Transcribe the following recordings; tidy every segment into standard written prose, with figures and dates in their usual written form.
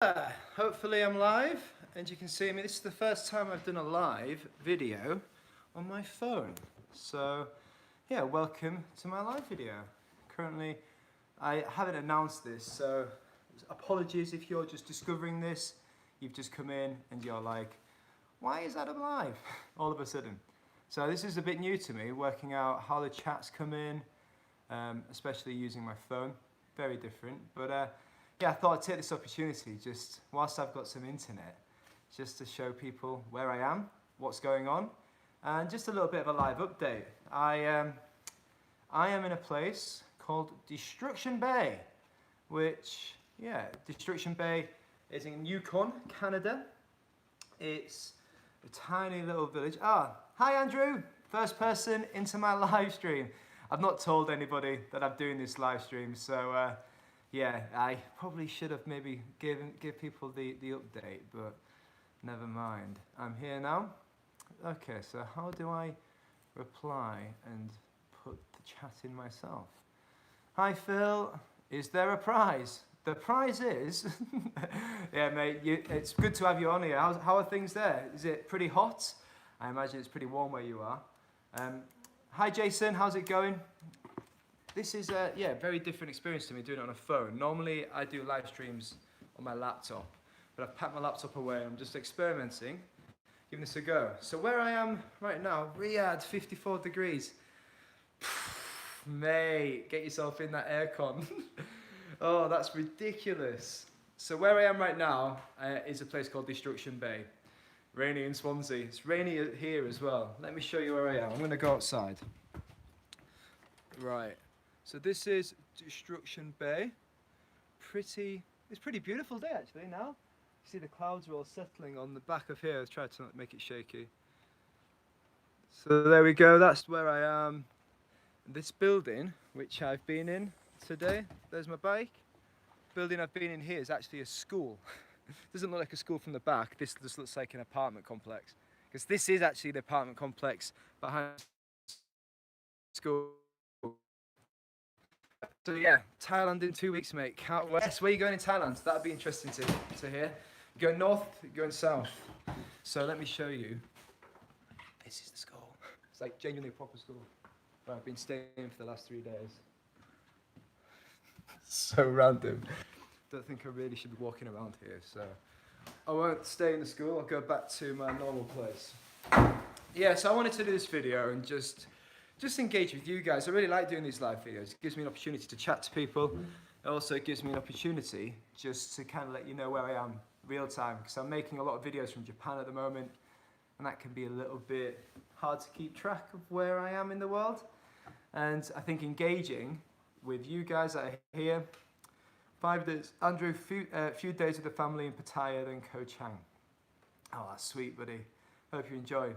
Hopefully I'm live and you can see me. This is the first time I've done a live video on my phone. So yeah, welcome to my live video. Currently, I haven't announced this, so apologies if you're just discovering this. You've just come in and you're like, why is Adam live all of a sudden? So this is a bit new to me, working out how the chats come in, especially using my phone. Very different, but yeah, I thought I'd take this opportunity, just whilst I've got some internet, just to show people where I am, what's going on, and just a little bit of a live update. I am in a place called Destruction Bay, which, yeah, Destruction Bay is in Yukon, Canada. It's a tiny little village. Hi Andrew, first person into my live stream. I've not told anybody that I'm doing this live stream, so yeah, I probably should have maybe give people the update, but never mind. I'm here now. Okay, so how do I reply and put the chat in myself? Hi Phil, is there a prize? The prize is, yeah mate, it's good to have you on here. How are things there? Is it pretty hot? I imagine it's pretty warm where you are. Hi Jason, how's it going? This is a very different experience to me doing it on a phone. Normally I do live streams on my laptop, but I've packed my laptop away. I'm just experimenting, giving this a go. So where I am right now, Riyadh, 54 degrees. Mate, get yourself in that aircon. Oh, that's ridiculous. So where I am right now is a place called Destruction Bay. Rainy in Swansea. It's rainy here as well. Let me show you where I am. I'm going to go outside. Right. So this is Destruction Bay. It's pretty beautiful day actually now. You see the clouds are all settling on the back of here. Let's try to not make it shaky. So there we go, that's where I am. This building, which I've been in today, there's my bike. Building I've been in here is actually a school. Doesn't look like a school from the back, this just looks like an apartment complex. Because this is actually the apartment complex behind school. So yeah, Thailand in 2 weeks, mate. Can't wait. Yes, where are you going in Thailand? That'd be interesting to hear. You're going north, you're going south. So let me show you. This is the school. It's like genuinely a proper school where I've been staying for the last 3 days. So random. Don't think I really should be walking around here, so I won't stay in the school. I'll go back to my normal place. Yeah, so I wanted to do this video and just engage with you guys. I really like doing these live videos. It gives me an opportunity to chat to people. It also gives me an opportunity just to kind of let you know where I am real time, because I'm making a lot of videos from Japan at the moment, and that can be a little bit hard to keep track of where I am in the world. And I think engaging with you guys that are here, 5 days, Andrew, few days with the family in Pattaya, then Koh Chang. Oh, that's sweet, buddy. Hope you enjoy.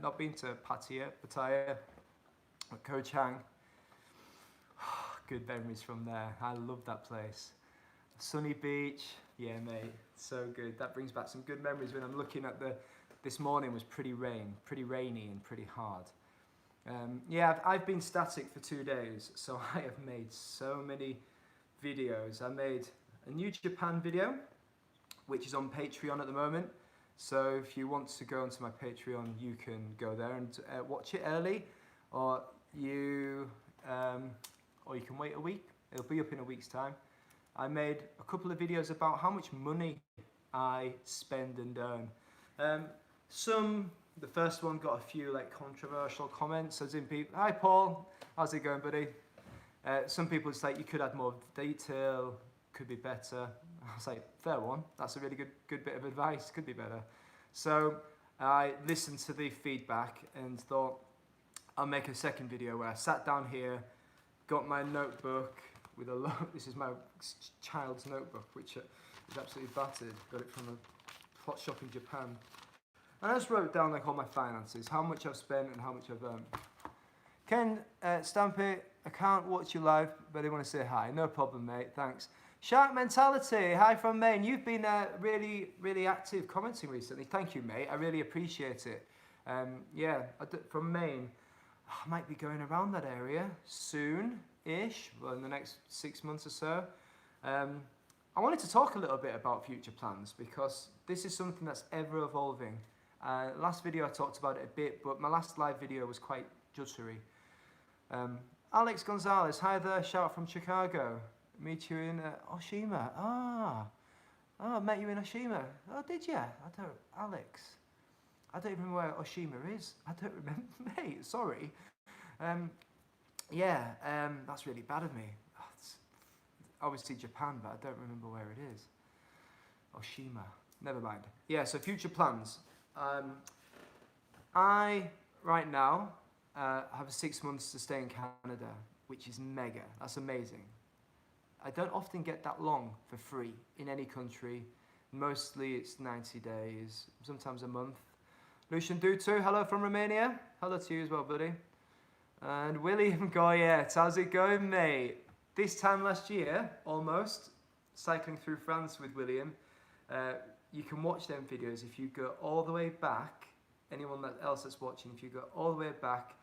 Not been to Pattaya, but Koh Chang. Good memories from there. I love that place. Sunny beach, yeah, mate, so good. That brings back some good memories when I'm looking at this morning was pretty rainy and pretty hard. Yeah, I've been static for 2 days, so I have made so many videos. I made a new Japan video, which is on Patreon at the moment. So if you want to go onto my Patreon, you can go there and watch it early, or you can wait a week. It'll be up in a week's time. I made a couple of videos about how much money I spend and earn. The first one got a few like controversial comments, as in people, hi Paul, how's it going, buddy? Some people just like, you could add more detail, could be better. I was like, fair one, that's a really good bit of advice, could be better. So I listened to the feedback and thought I'll make a second video where I sat down here, got my notebook with this is my child's notebook, which is absolutely battered, got it from a plot shop in Japan. And I just wrote down like all my finances, how much I've spent and how much I've earned. Ken Stampy, I can't watch you live, but I want to say hi. No problem, mate, thanks. Shark Mentality, hi from Maine. You've been really active commenting recently. Thank you, mate. I really appreciate it. Yeah, from Maine. I might be going around that area soon-ish, well, in the next 6 months or so. I wanted to talk a little bit about future plans because this is something that's ever evolving. Last video I talked about it a bit, but my last live video was quite judgery. Alex Gonzalez, hi there, shout out from Chicago. Meet you in Oshima. I met you in Oshima. Oh, did you? Alex. I don't even know where Oshima is. I don't remember, mate, sorry. That's really bad of me. It's obviously Japan, but I don't remember where it is. Oshima, never mind. Yeah, so future plans. I, right now, have 6 months to stay in Canada, which is mega. That's amazing. I don't often get that long for free in any country. Mostly it's 90 days, sometimes a month. Lucian Dutu, hello from Romania. Hello to you as well, buddy. And William Goyette, how's it going, mate? This time last year, almost, cycling through France with William. You can watch them videos if you go all the way back. Anyone else that's watching, if you go all the way back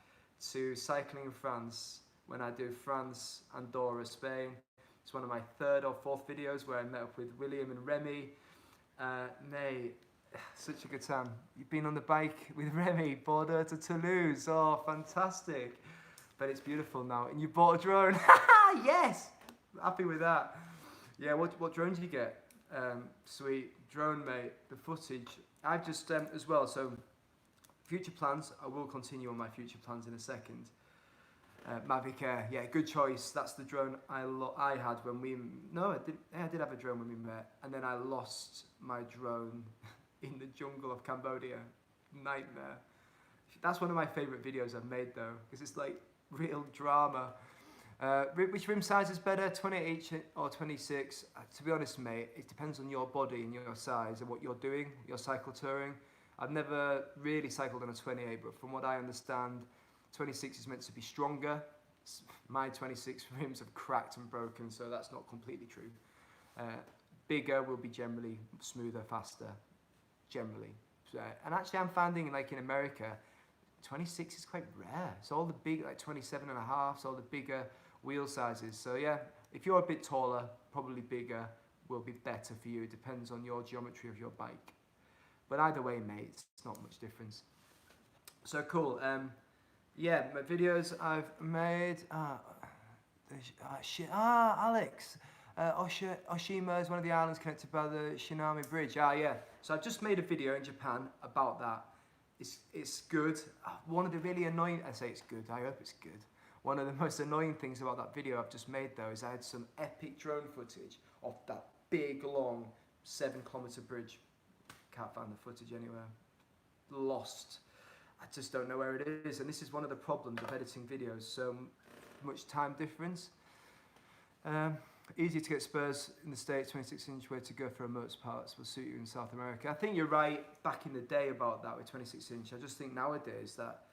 to cycling in France, when I do France, Andorra, Spain. It's one of my 3rd or 4th videos where I met up with William and Remy. Mate, such a good time. You've been on the bike with Remy, Bordeaux to Toulouse. Oh, fantastic. But it's beautiful now. And you bought a drone. Yes! Happy with that. Yeah, what drone did you get? Sweet. Drone, mate. The footage. I've just, as well, so future plans. I will continue on my future plans in a second. Mavic Air, yeah, good choice. That's the drone I had when we... No, I did have a drone when we met. And then I lost my drone in the jungle of Cambodia. Nightmare. That's one of my favourite videos I've made though, because it's like real drama. Which rim size is better, 28 or 26? To be honest, mate, it depends on your body and your size and what you're doing, your cycle touring. I've never really cycled on a 28, but from what I understand, 26 is meant to be stronger. My 26 rims have cracked and broken, so that's not completely true. Bigger will be generally smoother, faster, generally. And actually I'm finding like in America, 26 is quite rare. So all the big, like 27 and a half, so all the bigger wheel sizes. So yeah, if you're a bit taller, probably bigger will be better for you. It depends on your geometry of your bike. But either way, mate, it's not much difference. So cool. Yeah, my videos I've made. Alex. Oshima is one of the islands connected by the Shinami Bridge. Yeah. So I've just made a video in Japan about that. It's good. One of the really annoying, I say it's good, I hope it's good. One of the most annoying things about that video I've just made though is I had some epic drone footage of that big, long 7-kilometer bridge. Can't find the footage anywhere. Lost. I just don't know where it is. And this is one of the problems of editing videos. So much time difference. Easy to get spurs in the States, 26-inch way to go for remote parts will suit you in South America. I think you're right back in the day about that with 26-inch. I just think nowadays that,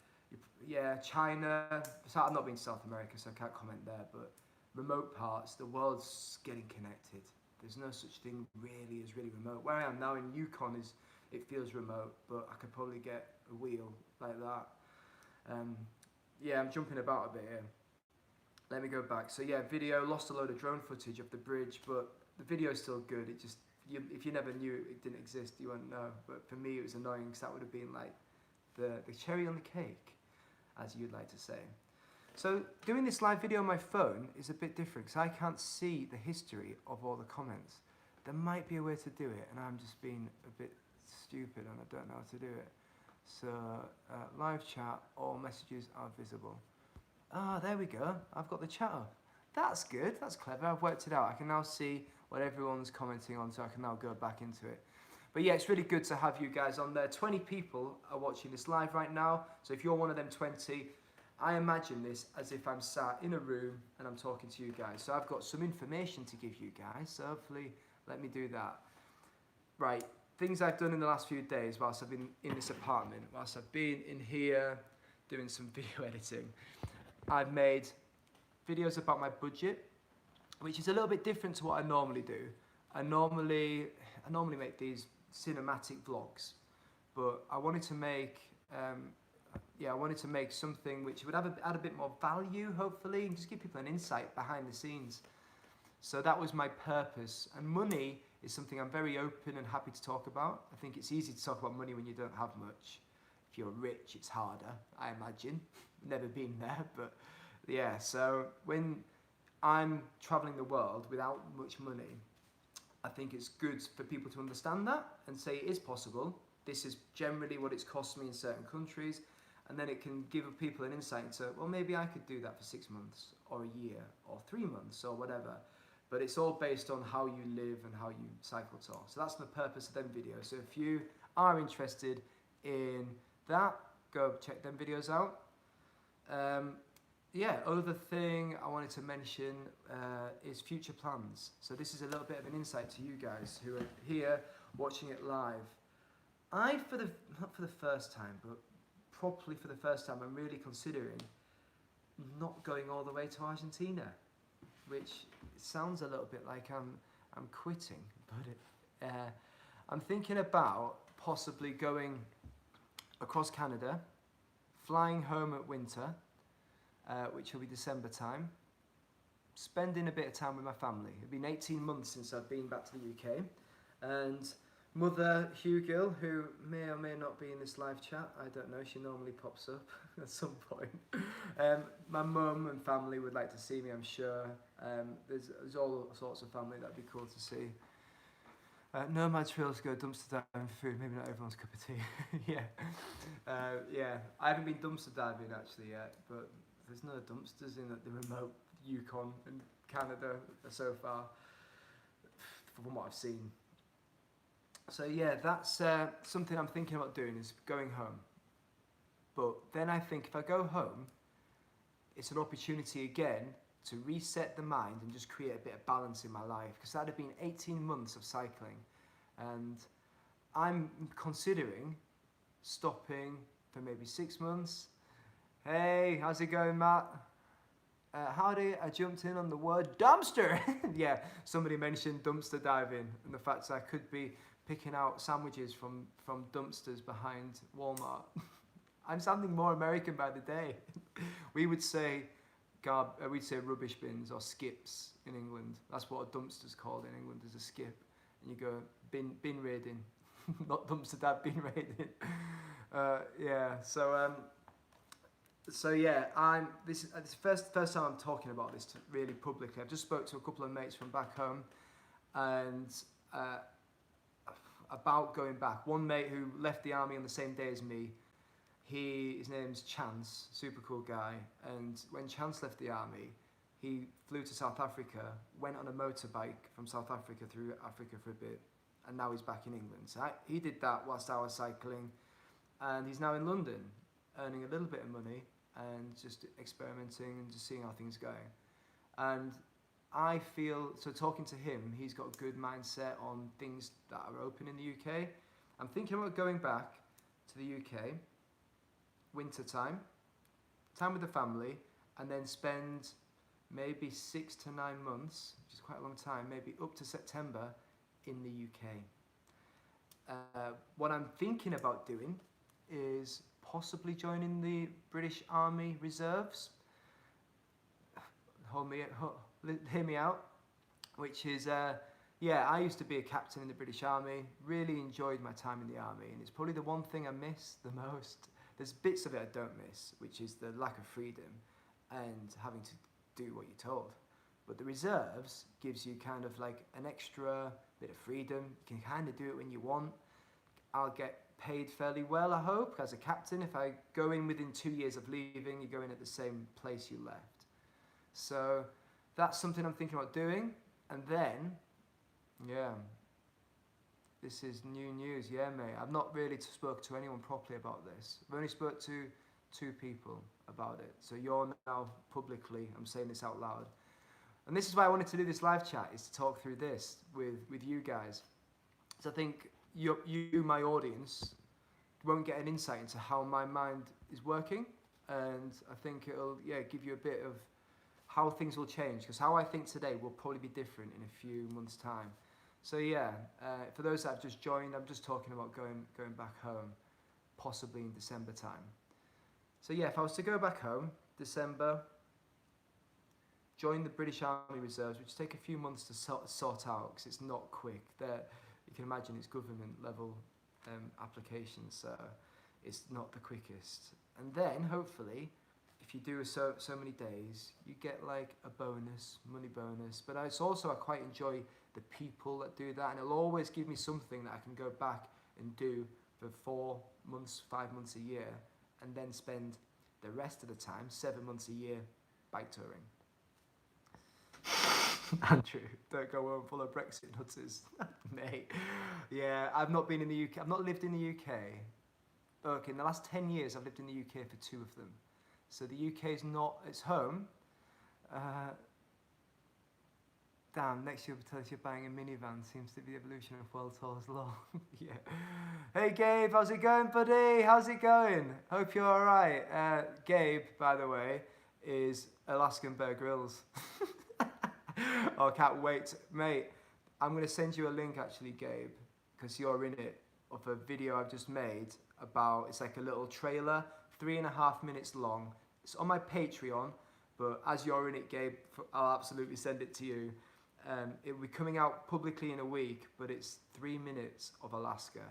yeah, China, so I've not been to South America, so I can't comment there, but remote parts, the world's getting connected. There's no such thing really as really remote. Where I am now in Yukon, it feels remote, but I could probably get a wheel like that. Yeah, I'm jumping about a bit here. Let me go back. So yeah, video, lost a load of drone footage of the bridge, but the video is still good. It just, if you never knew it didn't exist, you wouldn't know. But for me, it was annoying because that would have been like the cherry on the cake, as you'd like to say. So doing this live video on my phone is a bit different because I can't see the history of all the comments. There might be a way to do it, and I'm just being a bit stupid and I don't know how to do it. So live chat, all messages are visible. There we go. I've got the chat up. That's good. That's clever. I've worked it out. I can now see what everyone's commenting on, so I can now go back into it. But yeah, it's really good to have you guys on there. 20 people are watching this live right now. So if you're one of them 20, I imagine this as if I'm sat in a room and I'm talking to you guys. So I've got some information to give you guys. So hopefully, let me do that. Right. Things I've done in the last few days whilst I've been in this apartment, whilst I've been in here doing some video editing. I've made videos about my budget, which is a little bit different to what I normally do. I normally make these cinematic vlogs, but I wanted to make something which would add a bit more value, hopefully, and just give people an insight behind the scenes. So that was my purpose. And money is something I'm very open and happy to talk about. I think it's easy to talk about money when you don't have much. If you're rich, it's harder, I imagine. Never been there, but yeah. So when I'm traveling the world without much money, I think it's good for people to understand that and say it is possible. This is generally what it's cost me in certain countries. And then it can give people an insight into, well, maybe I could do that for 6 months or a year or 3 months or whatever. But it's all based on how you live and how you cycle tour. So that's the purpose of them videos. So if you are interested in that, go check them videos out. Yeah, other thing I wanted to mention is future plans. So this is a little bit of an insight to you guys who are here watching it live. Not for the first time, but properly for the first time, I'm really considering not going all the way to Argentina, which sounds a little bit like I'm quitting, but I'm thinking about possibly going across Canada, flying home at winter, which will be December time, spending a bit of time with my family. It's been 18 months since I've been back to the UK, and Mother Hugill, who may or may not be in this live chat, I don't know, she normally pops up at some point. My mum and family would like to see me, I'm sure. There's all sorts of family that'd be cool to see. Nomad trails go dumpster diving for food, maybe not everyone's cup of tea. Yeah, I haven't been dumpster diving actually yet, but there's no dumpsters in the remote Yukon in Canada so far, from what I've seen. So yeah, that's something I'm thinking about doing, is going home. But then I think if I go home, it's an opportunity again to reset the mind and just create a bit of balance in my life, because that had been 18 months of cycling, and I'm considering stopping for maybe 6 months. Hey, how's it going, Matt? Howdy, I jumped in on the word dumpster. Yeah, somebody mentioned dumpster diving and the fact that I could be picking out sandwiches from dumpsters behind Walmart. I'm sounding more American by the day. We would say we'd say rubbish bins or skips in England. That's what a dumpster's called in England, is a skip. And you go bin raiding, not dumpster dive, bin raiding. Yeah. So yeah, this is first time I'm talking about this really publicly. I've just spoke to a couple of mates from back home, and about going back. One mate who left the army on the same day as me, his name's Chance, super cool guy, and when Chance left the army, he flew to South Africa, went on a motorbike from South Africa through Africa for a bit, and now he's back in England. So he did that whilst I was cycling, and he's now in London, earning a little bit of money and just experimenting and just seeing how things are going. And I feel, so talking to him, he's got a good mindset on things that are open in the UK. I'm thinking about going back to the UK, winter time with the family, and then spend maybe 6 to 9 months, which is quite a long time, maybe up to September in the UK. What I'm thinking about doing is possibly joining the British Army Reserves. Hear me out, which is, yeah, I used to be a captain in the British Army, really enjoyed my time in the army, and it's probably the one thing I miss the most. There's bits of it I don't miss, which is the lack of freedom and having to do what you're told. But the reserves gives you kind of like an extra bit of freedom. You can kind of do it when you want. I'll get paid fairly well, I hope, as a captain. If I go in within 2 years of leaving, you go in at the same place you left. So that's something I'm thinking about doing. And then, yeah, this is new news. Yeah, mate, I've not really spoke to anyone properly about this. I've only spoke to 2 people about it. So you're now publicly, I'm saying this out loud. And this is why I wanted to do this live chat, is to talk through this with you guys. So I think you, my audience, won't get an insight into how my mind is working. And I think it'll, yeah, give you a bit of how things will change. Because how I think today will probably be different in a few months' time. So yeah, for those that have just joined, I'm just talking about going back home, possibly in December time. So yeah, if I was to go back home, December, join the British Army Reserves, which take a few months to sort out because it's not quick. You can imagine it's government level applications, so it's not the quickest. And then hopefully, if you do so many days, you get like a bonus, money bonus. But it's also, I quite enjoy the people that do that, and it'll always give me something that I can go back and do for 4 months, 5 months a year, and then spend the rest of the time, 7 months a year, bike touring. Andrew, don't go home full of Brexit nutters. Mate. Yeah, I've not been in the UK. I've not lived in the UK. Okay, in the last 10 years, I've lived in the UK for 2 of them. So the UK is not, it's home. Damn, next year tell us you're buying a minivan. Seems to be the evolution of World Tour's law. Yeah. Hey Gabe, how's it going, buddy? How's it going? Hope you're all right. Gabe, by the way, is Alaskan Bear Grylls. Oh, can't wait. Mate, I'm going to send you a link actually, Gabe, because you're in it, of a video I've just made about, it's like a little trailer, 3.5 minutes long. It's on my Patreon, but as you're in it, Gabe, I'll absolutely send it to you. It will be coming out publicly in a week, but it's 3 minutes of Alaska.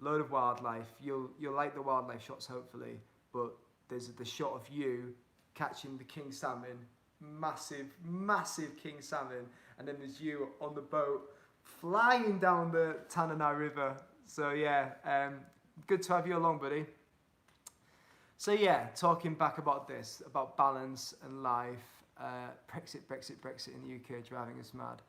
Load of wildlife. You'll like the wildlife shots, hopefully, but there's the shot of you catching the king salmon, massive king salmon, and then there's you on the boat flying down the Tanana River. So yeah, good to have you along, buddy. So yeah, talking back about this, about balance and life, Brexit in the UK driving us mad.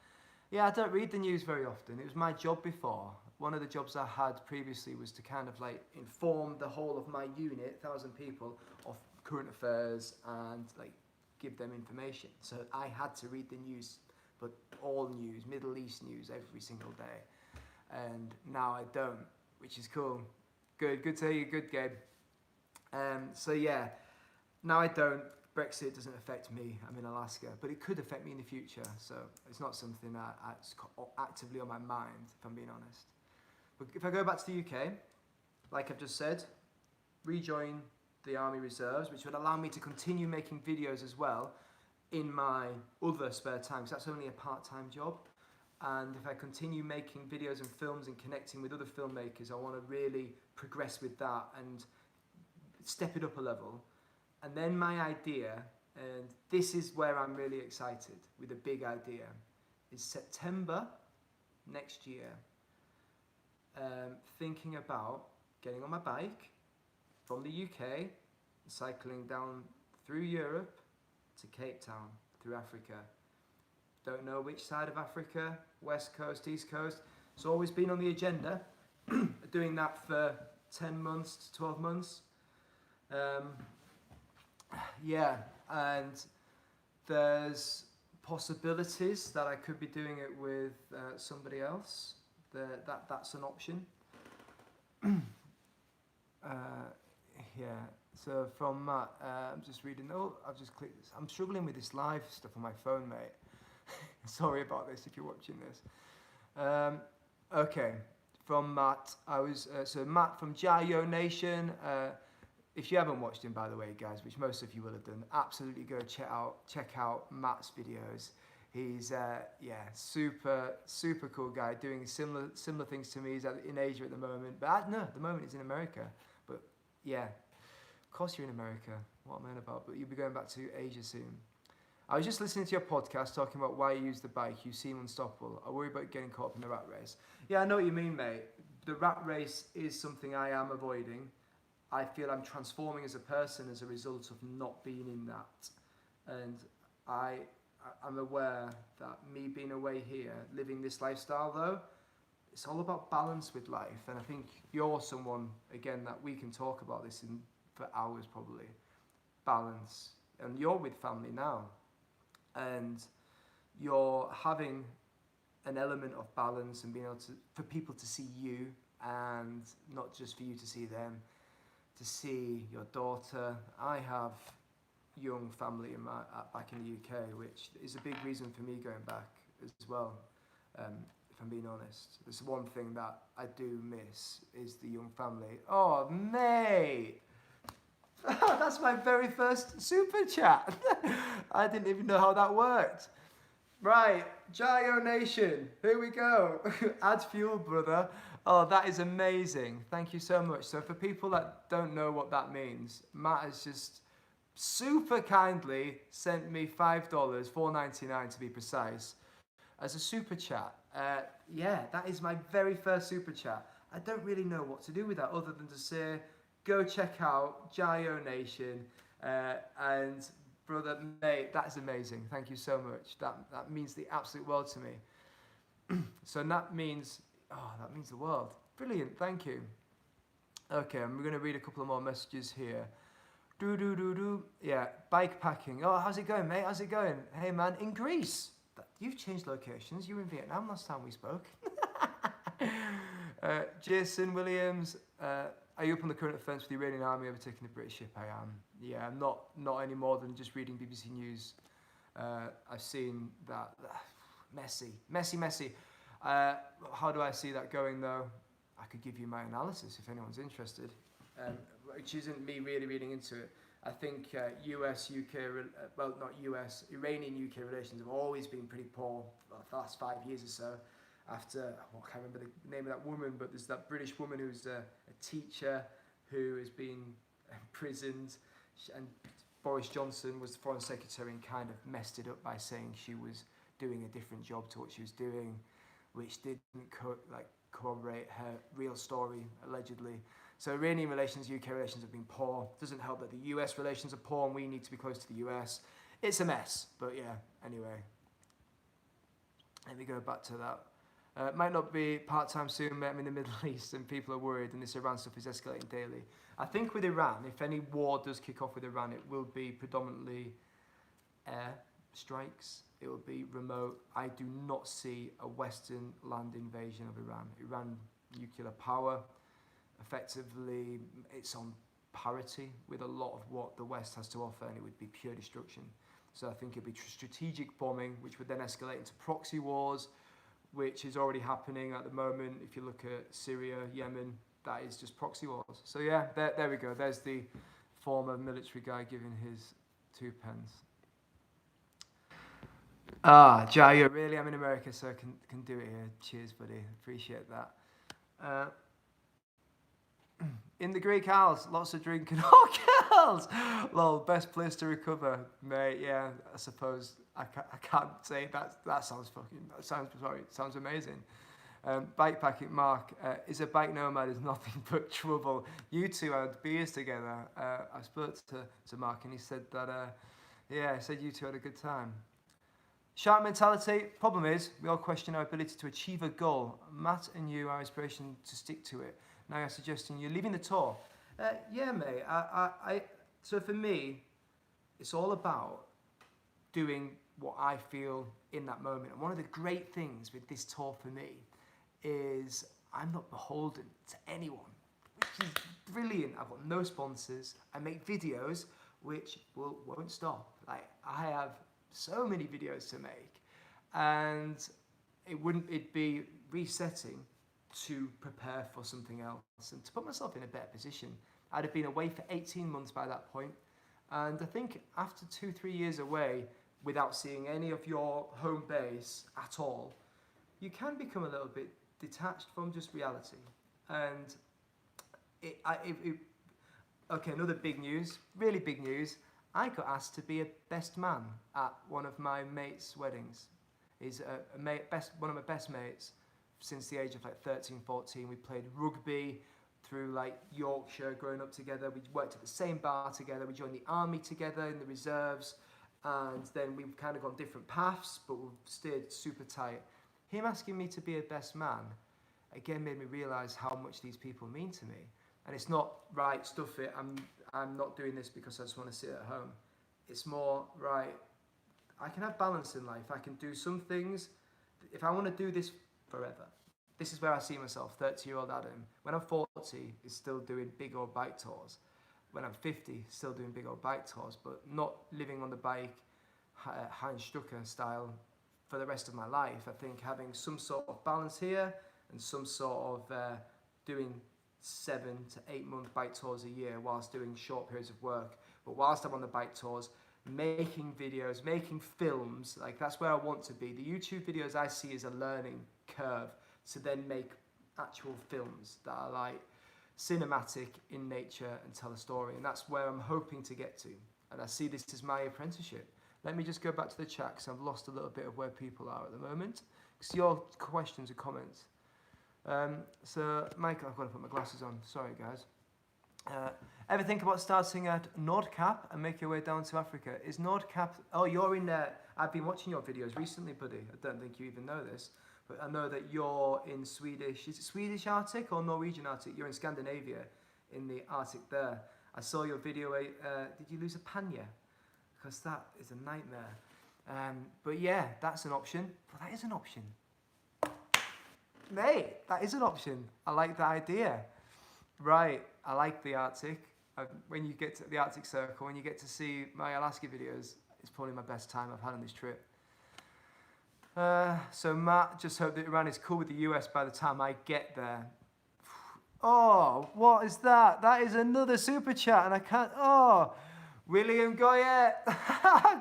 Yeah, I don't read the news very often. It was my job before. One of the jobs I had previously was to kind of like inform the whole of my unit, 1,000 people, of current affairs and like give them information. So I had to read the news, but all news, Middle East news every single day. And now I don't, which is cool. Good to hear you, good, Gabe. So yeah, now I don't. Brexit doesn't affect me. I'm in Alaska, but it could affect me in the future. So it's not something that's actively on my mind, if I'm being honest. But if I go back to the UK, like I've just said, rejoin the Army Reserves, which would allow me to continue making videos as well in my other spare time, because that's only a part-time job. And if I continue making videos and films and connecting with other filmmakers, I want to really progress with that and step it up a level. And then my idea, and this is where I'm really excited with a big idea, is September next year, thinking about getting on my bike from the UK, cycling down through Europe to Cape Town, through Africa. Don't know which side of Africa, West Coast, East Coast. It's always been on the agenda, doing that for 10 months to 12 months. Yeah, and there's possibilities that I could be doing it with somebody else. That's an option. Yeah, so from Matt, I'm just reading. Oh, I've just clicked this. I'm struggling with this live stuff on my phone, mate. Sorry about this if you're watching this. Okay, from Matt, so Matt from Jayo Nation. If you haven't watched him, by the way, guys, which most of you will have done, absolutely go check out Matt's videos. He's super cool guy, doing similar things to me. He's in Asia at the moment, but at the moment he's in America. But yeah, of course you're in America. What am I on about? But you'll be going back to Asia soon. I was just listening to your podcast talking about why you use the bike. You seem unstoppable. I worry about getting caught up in the rat race. Yeah, I know what you mean, mate. The rat race is something I am avoiding. I feel I'm transforming as a person as a result of not being in that. And I'm aware that me being away here, living this lifestyle though, it's all about balance with life. And I think you're someone, again, that we can talk about this for hours probably. Balance. And you're with family now. And you're having an element of balance and being able for people to see you and not just for you to see them. To see your daughter. I have young family back in the UK, which is a big reason for me going back as well, if I'm being honest. There's one thing that I do miss is the young family. Oh, mate! That's my very first super chat. I didn't even know how that worked. Right, Jayo Nation, here we go. Add fuel, brother. Oh, that is amazing. Thank you so much. So for people that don't know what that means, Matt has just super kindly sent me $5, $4.99 to be precise, as a super chat. Yeah, that is my very first super chat. I don't really know what to do with that other than to say, go check out Jayo Nation, and brother, mate, that is amazing. Thank you so much. That means the absolute world to me. So that means the world. Brilliant, thank you. Okay, and we're going to read a couple of more messages here. Yeah, bike packing. Oh, how's it going, mate? How's it going? Hey, man, in Greece. You've changed locations. You were in Vietnam last time we spoke. Jason Williams, are you up on the current offence with the Iranian army overtaking the British ship? I am. Yeah, not any more than just reading BBC News. I've seen that. Messy. How do I see that going, though? I could give you my analysis if anyone's interested, which isn't me really reading into it. I think Iranian-UK relations have always been pretty poor for the last 5 years or so. After, I can't remember the name of that woman, but there's that British woman who's a teacher who has been imprisoned, and Boris Johnson was the Foreign Secretary and kind of messed it up by saying she was doing a different job to what she was doing, which didn't corroborate her real story, allegedly. So Iranian relations, UK relations have been poor. Doesn't help that the US relations are poor and we need to be close to the US. It's a mess, but yeah, anyway. Let me go back to that. Might not be part-time soon, mate. I'm in the Middle East and people are worried and this Iran stuff is escalating daily. I think with Iran, if any war does kick off with Iran, it will be predominantly air strikes. It will be remote. I do not see a Western land invasion of Iran. Iran, nuclear power, effectively, it's on parity with a lot of what the West has to offer, and it would be pure destruction. So I think it'd be strategic bombing, which would then escalate into proxy wars, which is already happening at the moment. If you look at Syria, Yemen, that is just proxy wars. So yeah, there we go. There's the former military guy giving his 2 pence. Jair, really? I'm in America, so I can do it here. Cheers, buddy. Appreciate that. In the Greek Isles, lots of drinking. Oh, girls! Lol, best place to recover, mate. Yeah, I suppose I can't say that sounds sounds amazing. Bike packing, Mark, is a bike nomad is nothing but trouble. You two had beers together. I spoke to Mark and he said that, he said you two had a good time. Shark mentality, problem is, we all question our ability to achieve a goal. Matt and you are inspiration to stick to it. Now you're suggesting you're leaving the tour. Yeah, mate. So for me, it's all about doing what I feel in that moment. And one of the great things with this tour for me is I'm not beholden to anyone, which is brilliant. I've got no sponsors. I make videos which won't stop. Like, I have so many videos to make, and it'd be resetting to prepare for something else and to put myself in a better position. I'd have been away for 18 months by that point, and I think after 2-3 years away without seeing any of your home base at all, you can become a little bit detached from just reality. And okay, another big news, really big news. I got asked to be a best man at one of my mates' weddings. He's one of my best mates since the age of 13, 14. We played rugby through Yorkshire growing up together. We worked at the same bar together. We joined the army together in the reserves. And then we've kind of gone different paths, but we've stayed super tight. Him asking me to be a best man, again, made me realise how much these people mean to me. And it's not, right, stuff it, I'm not doing this because I just want to sit at home. It's more, right, I can have balance in life. I can do some things. If I want to do this forever, this is where I see myself, 30-year-old Adam. When I'm 40, is still doing big old bike tours. When I'm 50, still doing big old bike tours, but not living on the bike Heinz Strucker style for the rest of my life. I think having some sort of balance here and some sort of doing 7 to 8 month bike tours a year whilst doing short periods of work. But whilst I'm on the bike tours, making videos, making films, like that's where I want to be. The YouTube videos I see as a learning curve to then make actual films that are like cinematic in nature and tell a story. And that's where I'm hoping to get to. And I see this as my apprenticeship. Let me just go back to the chat because I've lost a little bit of where people are at the moment. Because your questions or comments. So, Mike, I've got to put my glasses on. Sorry, guys. Ever think about starting at Nordkap and make your way down to Africa? Is Nordkap... Oh, you're in there. I've been watching your videos recently, buddy. I don't think you even know this. But I know that you're in Swedish... Is it Swedish Arctic or Norwegian Arctic? You're in Scandinavia, in the Arctic there. I saw your video. Did you lose a pannier? Because that is a nightmare. But yeah, that's an option. But that is an option. Mate, that is an option. I like the idea. Right, I like the Arctic. When you get to the Arctic Circle, when you get to see my Alaska videos, it's probably my best time I've had on this trip. So Matt, just hope that Iran is cool with the US by the time I get there. Oh, what is that? That is another super chat and I can't... Oh, William Goyette,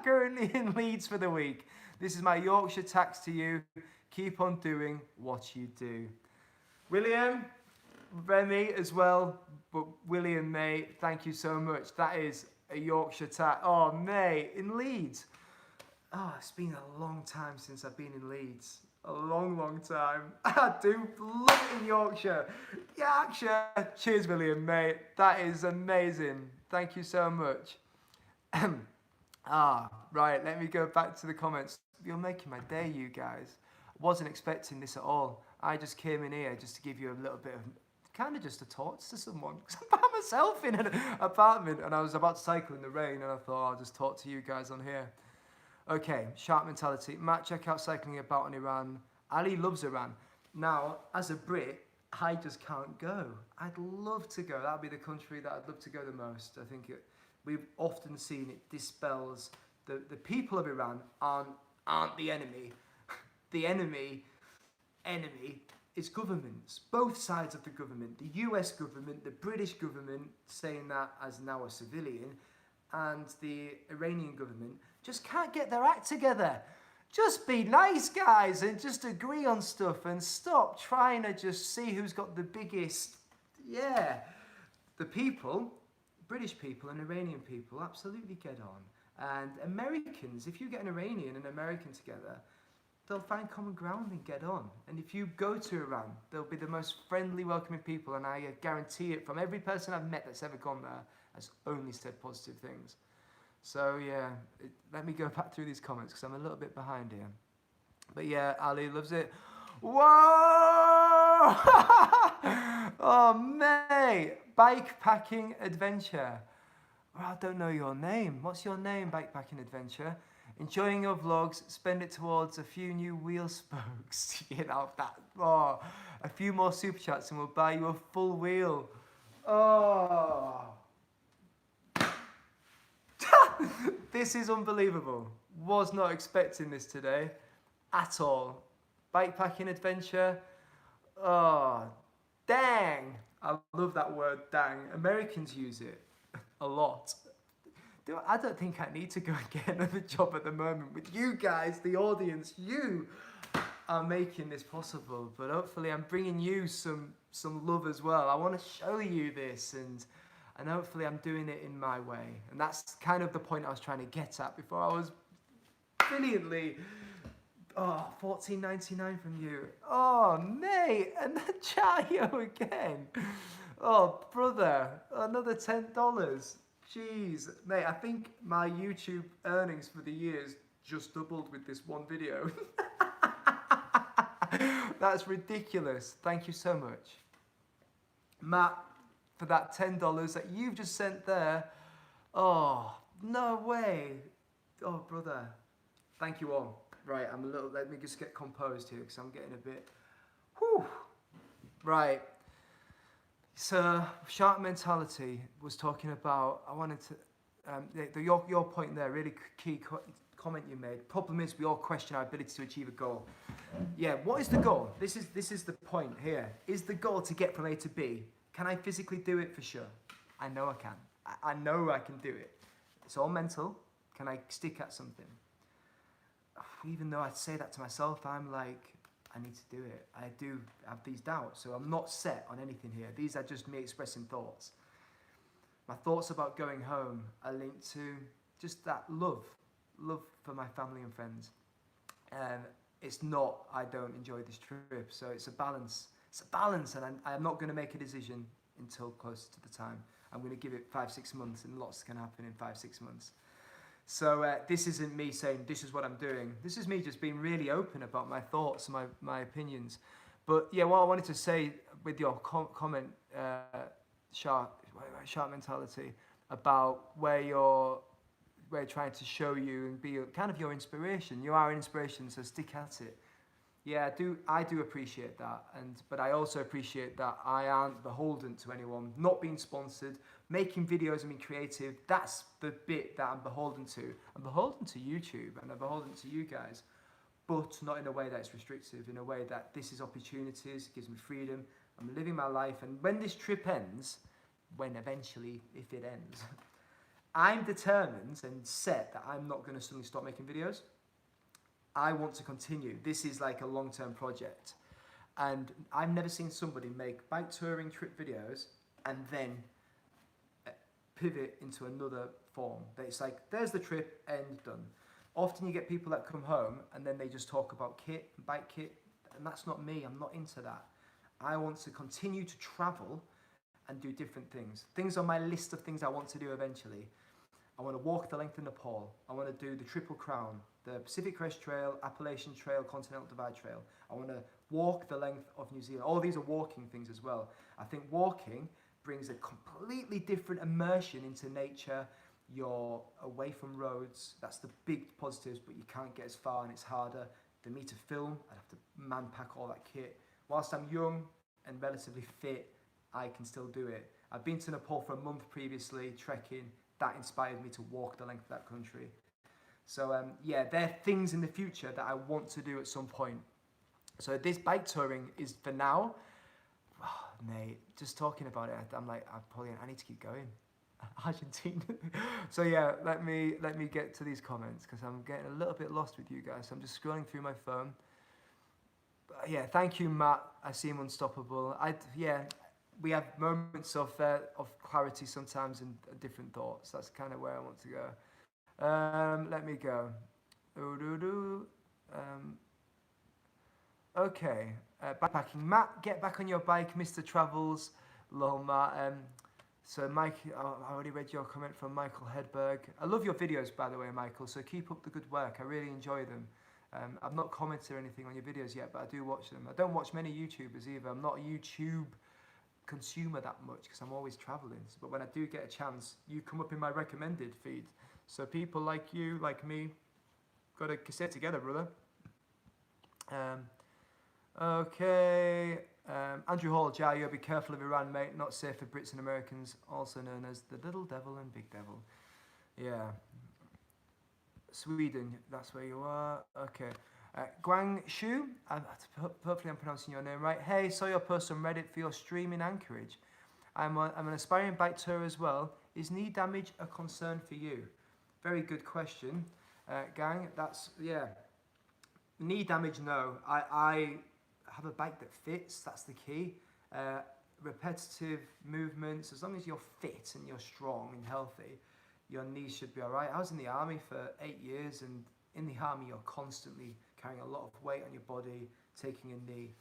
currently in Leeds for the week. This is my Yorkshire tax to you. Keep on doing what you do. William, Remy as well, but William, mate, thank you so much. That is a Yorkshire tax. Oh, mate, in Leeds. Oh, it's been a long time since I've been in Leeds. A long, long time. I do love it in Yorkshire. Yorkshire. Cheers, William, mate. That is amazing. Thank you so much. Right, let me go back to the comments. You're making my day, you guys. Wasn't expecting this at all. I just came in here just to give you a little bit of, kind of just a talk to someone. Because I'm by myself in an apartment and I was about to cycle in the rain and I thought I'll just talk to you guys on here. Okay, shark mentality. Matt, check out Cycling About in Iran. Ali loves Iran. Now, as a Brit, I just can't go. I'd love to go. That'd be the country that I'd love to go the most. I think we've often seen it dispels the people of Iran aren't the enemy. The enemy is governments, both sides of the government, the US government, the British government, saying that as now a civilian, and the Iranian government just can't get their act together. Just be nice, guys, and just agree on stuff and stop trying to just see who's got the biggest... Yeah, the people, British people and Iranian people, absolutely get on. And Americans, if you get an Iranian and an American together, they'll find common ground and get on. And if you go to Iran, they'll be the most friendly, welcoming people, and I guarantee it from every person I've met that's ever gone there has only said positive things. So yeah, let me go back through these comments because I'm a little bit behind here. But yeah, Ali loves it. Whoa! Oh, mate! Bikepacking adventure. Oh, I don't know your name. What's your name, bikepacking adventure? Enjoying your vlogs, spend it towards a few new wheel spokes. You know, a few more super chats and we'll buy you a full wheel. Oh. This is unbelievable. Was not expecting this today at all. Bikepacking adventure. Oh, dang. I love that word, dang. Americans use it a lot. I don't think I need to go and get another job at the moment with you guys, the audience. You are making this possible, but hopefully I'm bringing you some love as well. I want to show you this, and hopefully I'm doing it in my way. And that's kind of the point I was trying to get at before I was brilliantly... Oh, $14.99 from you. Oh, mate, and then Chayo again. Oh, brother, another $10. Jeez, mate, I think my YouTube earnings for the year's just doubled with this one video. That's ridiculous. Thank you so much. Matt, for that $10 that you've just sent there. Oh, no way. Oh, brother. Thank you all. Right, let me just get composed here because I'm getting a bit, whew. Right. So, shark mentality was talking about, I wanted to, your point there, really key comment you made. Problem is, we all question our ability to achieve a goal. Yeah, what is the goal? This is the point here. Is the goal to get from A to B? Can I physically do it? For sure. I know I can. I know I can do it. It's all mental. Can I stick at something? Even though I say that to myself, I'm like, I need to do it. I do have these doubts, so I'm not set on anything here. These are just me expressing thoughts. My thoughts about going home are linked to just that love for my family and friends. It's not, I don't enjoy this trip, so it's a balance. It's a balance, and I'm not going to make a decision until closer to the time. I'm going to give it 5-6 months, and lots can happen in 5-6 months. So this isn't me saying this is what I'm doing. This is me just being really open about my thoughts and my opinions. But yeah, what I wanted to say with your comment, shark mentality, about where you're trying to show you and be kind of your inspiration. You are an inspiration, so stick at it. Yeah, I do appreciate that, but I also appreciate that I aren't beholden to anyone, not being sponsored, making videos and being creative. That's the bit that I'm beholden to. I'm beholden to YouTube and I'm beholden to you guys, but not in a way that's restrictive, in a way that this is opportunities, it gives me freedom. I'm living my life, and when this trip ends, when eventually, if it ends, I'm determined and set that I'm not going to suddenly stop making videos. I want to continue. This is like a long-term project. And I've never seen somebody make bike touring trip videos and then pivot into another form. It's like, there's the trip, end, done. Often you get people that come home and then they just talk about kit, bike kit, and that's not me. I'm not into that. I want to continue to travel and do different things. Things on my list of things I want to do eventually. I want to walk the length of Nepal. I want to do the Triple Crown, the Pacific Crest Trail, Appalachian Trail, Continental Divide Trail. I want to walk the length of New Zealand. All these are walking things as well. I think walking brings a completely different immersion into nature. You're away from roads. That's the big positives, but you can't get as far and it's harder. For me to film, I'd have to man-pack all that kit. Whilst I'm young and relatively fit, I can still do it. I've been to Nepal for a month previously, trekking. That inspired me to walk the length of that country. So yeah, there are things in the future that I want to do at some point. So this bike touring is for now. Oh, mate, just talking about it, I'm like, I need to keep going. Argentina. So yeah, let me get to these comments because I'm getting a little bit lost with you guys. So I'm just scrolling through my phone. But yeah, thank you, Matt. I seem unstoppable. We have moments of clarity sometimes and different thoughts. That's kind of where I want to go. Let me go. Okay, backpacking. Matt, get back on your bike, Mr. Travels. Lol, Matt. So Mike, I already read your comment from Michael Hedberg. I love your videos, by the way, Michael, so keep up the good work. I really enjoy them. I've not commented or anything on your videos yet, but I do watch them. I don't watch many YouTubers either. I'm not a YouTube consumer that much because I'm always traveling, but when I do get a chance, you come up in my recommended feed. So people like you, like me, gotta stay together, brother. Okay, Andrew Hall, Jayo, be careful of Iran, mate. Not safe for Brits and Americans, also known as the little devil and big devil. Yeah. Sweden, that's where you are. Okay. Guang Shu, hopefully I'm pronouncing your name right. Hey, saw your post on Reddit for your stream in Anchorage. I'm an aspiring bike tourer as well. Is knee damage a concern for you? Very good question, Gang. That's, yeah. Knee damage, no. I have a bike that fits, that's the key. Repetitive movements, as long as you're fit and you're strong and healthy, your knees should be all right. I was in the army for 8 years, and in the army you're constantly carrying a lot of weight on your body, taking a knee.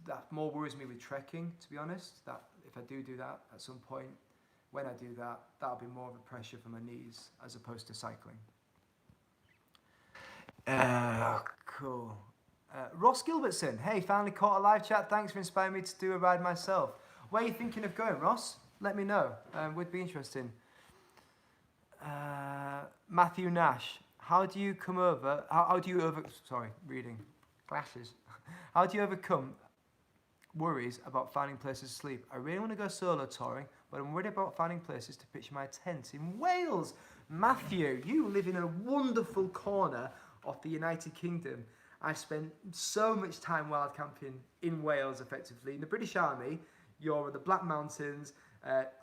That more worries me with trekking, to be honest. That if I do that at some point, when I do that, that'll be more of a pressure for my knees as opposed to cycling. Cool. Ross Gilbertson, hey, finally caught a live chat. Thanks for inspiring me to do a ride myself. Where are you thinking of going, Ross? Let me know. Would be interesting. Matthew Nash, how do you come over? How do you sorry, reading glasses. How do you overcome worries about finding places to sleep? I really want to go solo touring, but I'm worried about finding places to pitch my tent in Wales. Matthew, you live in a wonderful corner of the United Kingdom. I spent so much time wild camping in Wales, effectively. In the British Army, you're in the Black Mountains.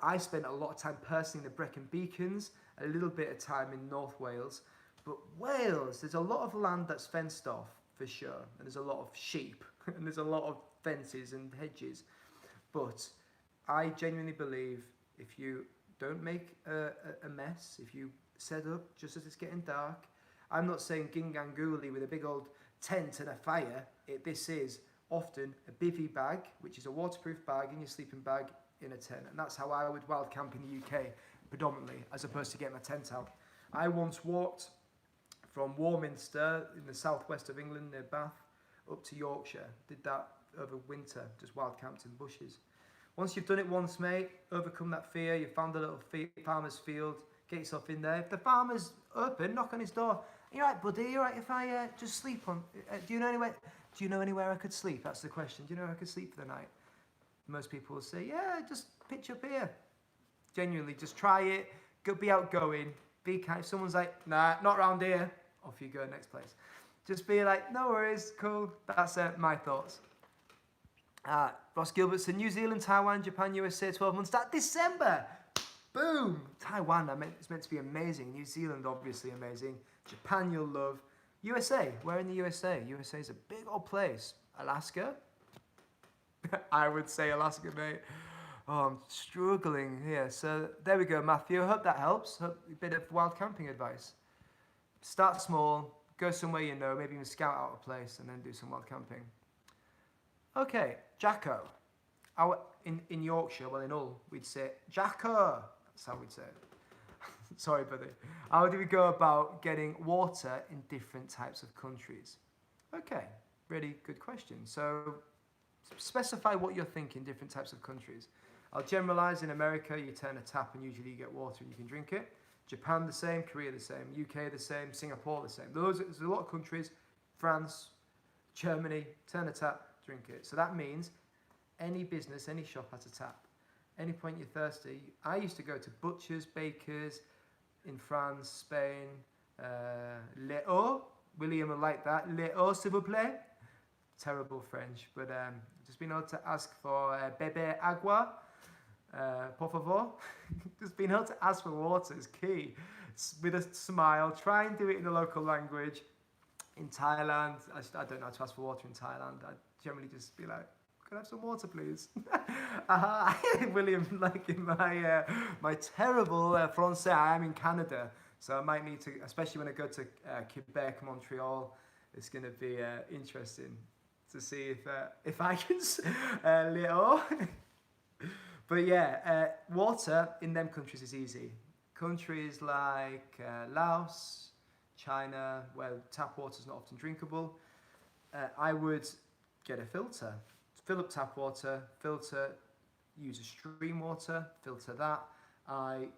I spent a lot of time personally in the Brecon Beacons, a little bit of time in North Wales. But Wales, there's a lot of land that's fenced off, for sure. And there's a lot of sheep, and there's a lot of fences and hedges. But I genuinely believe if you don't make a mess, if you set up just as it's getting dark, I'm not saying Ginganguli with a big old tent and a fire. This is often a bivvy bag, which is a waterproof bag in your sleeping bag in a tent. And that's how I would wild camp in the UK, predominantly, as opposed to getting my tent out. I once walked from Warminster in the southwest of England near Bath up to Yorkshire. Did that over winter, just wild camped in bushes. Once you've done it once, mate, overcome that fear, you found a little farmer's field, get yourself in there. If the farmer's open, knock on his door. Are you right, buddy? Are you right if I just sleep on... do you know anywhere I could sleep? That's the question. Do you know where I could sleep for the night? Most people will say, yeah, just pitch up here. Genuinely, just try it. Go, be outgoing. Be kind. If someone's like, nah, not round here, off you go, next place. Just be like, no worries, cool. That's my thoughts. Ross Gilbertson, New Zealand, Taiwan, Japan, USA, 12 months. That December. Boom. Taiwan, it's meant to be amazing. New Zealand, obviously amazing. Japan, you'll love. USA, where in the USA? USA is a big old place. Alaska? I would say Alaska, mate. Oh, I'm struggling here. So there we go, Matthew. I hope that helps. A bit of wild camping advice. Start small, go somewhere you know, maybe even scout out a place and then do some wild camping. Okay, Jacko. In Yorkshire, well in Hull, we'd say Jacko. That's how we'd say it. Sorry, buddy. How do we go about getting water in different types of countries? Okay, really good question. So specify what you're thinking, different types of countries. I'll generalize. In America, you turn a tap and usually you get water and you can drink it. Japan the same, Korea the same, UK the same, Singapore the same. There's a lot of countries, France, Germany, turn a tap, drink it. So that means any business, any shop has a tap. Any point you're thirsty. I used to go to butchers, bakers in France, Spain, Léo. William will like that. Léo, s'il vous plaît. Terrible French, but just being able to ask for bébé agua, por favor. Just being able to ask for water is key. With a smile, try and do it in the local language. In Thailand, I don't know how to ask for water in Thailand. I generally just be like, can I have some water, please? William, like in my terrible Francais, I'm in Canada, so I might need to, especially when I go to Quebec, Montreal, it's going to be interesting to see if I can, Leo. But yeah, water in them countries is easy. Countries like Laos, China, where tap water is not often drinkable, I would get a filter. Fill up tap water, filter, use a stream water, filter that.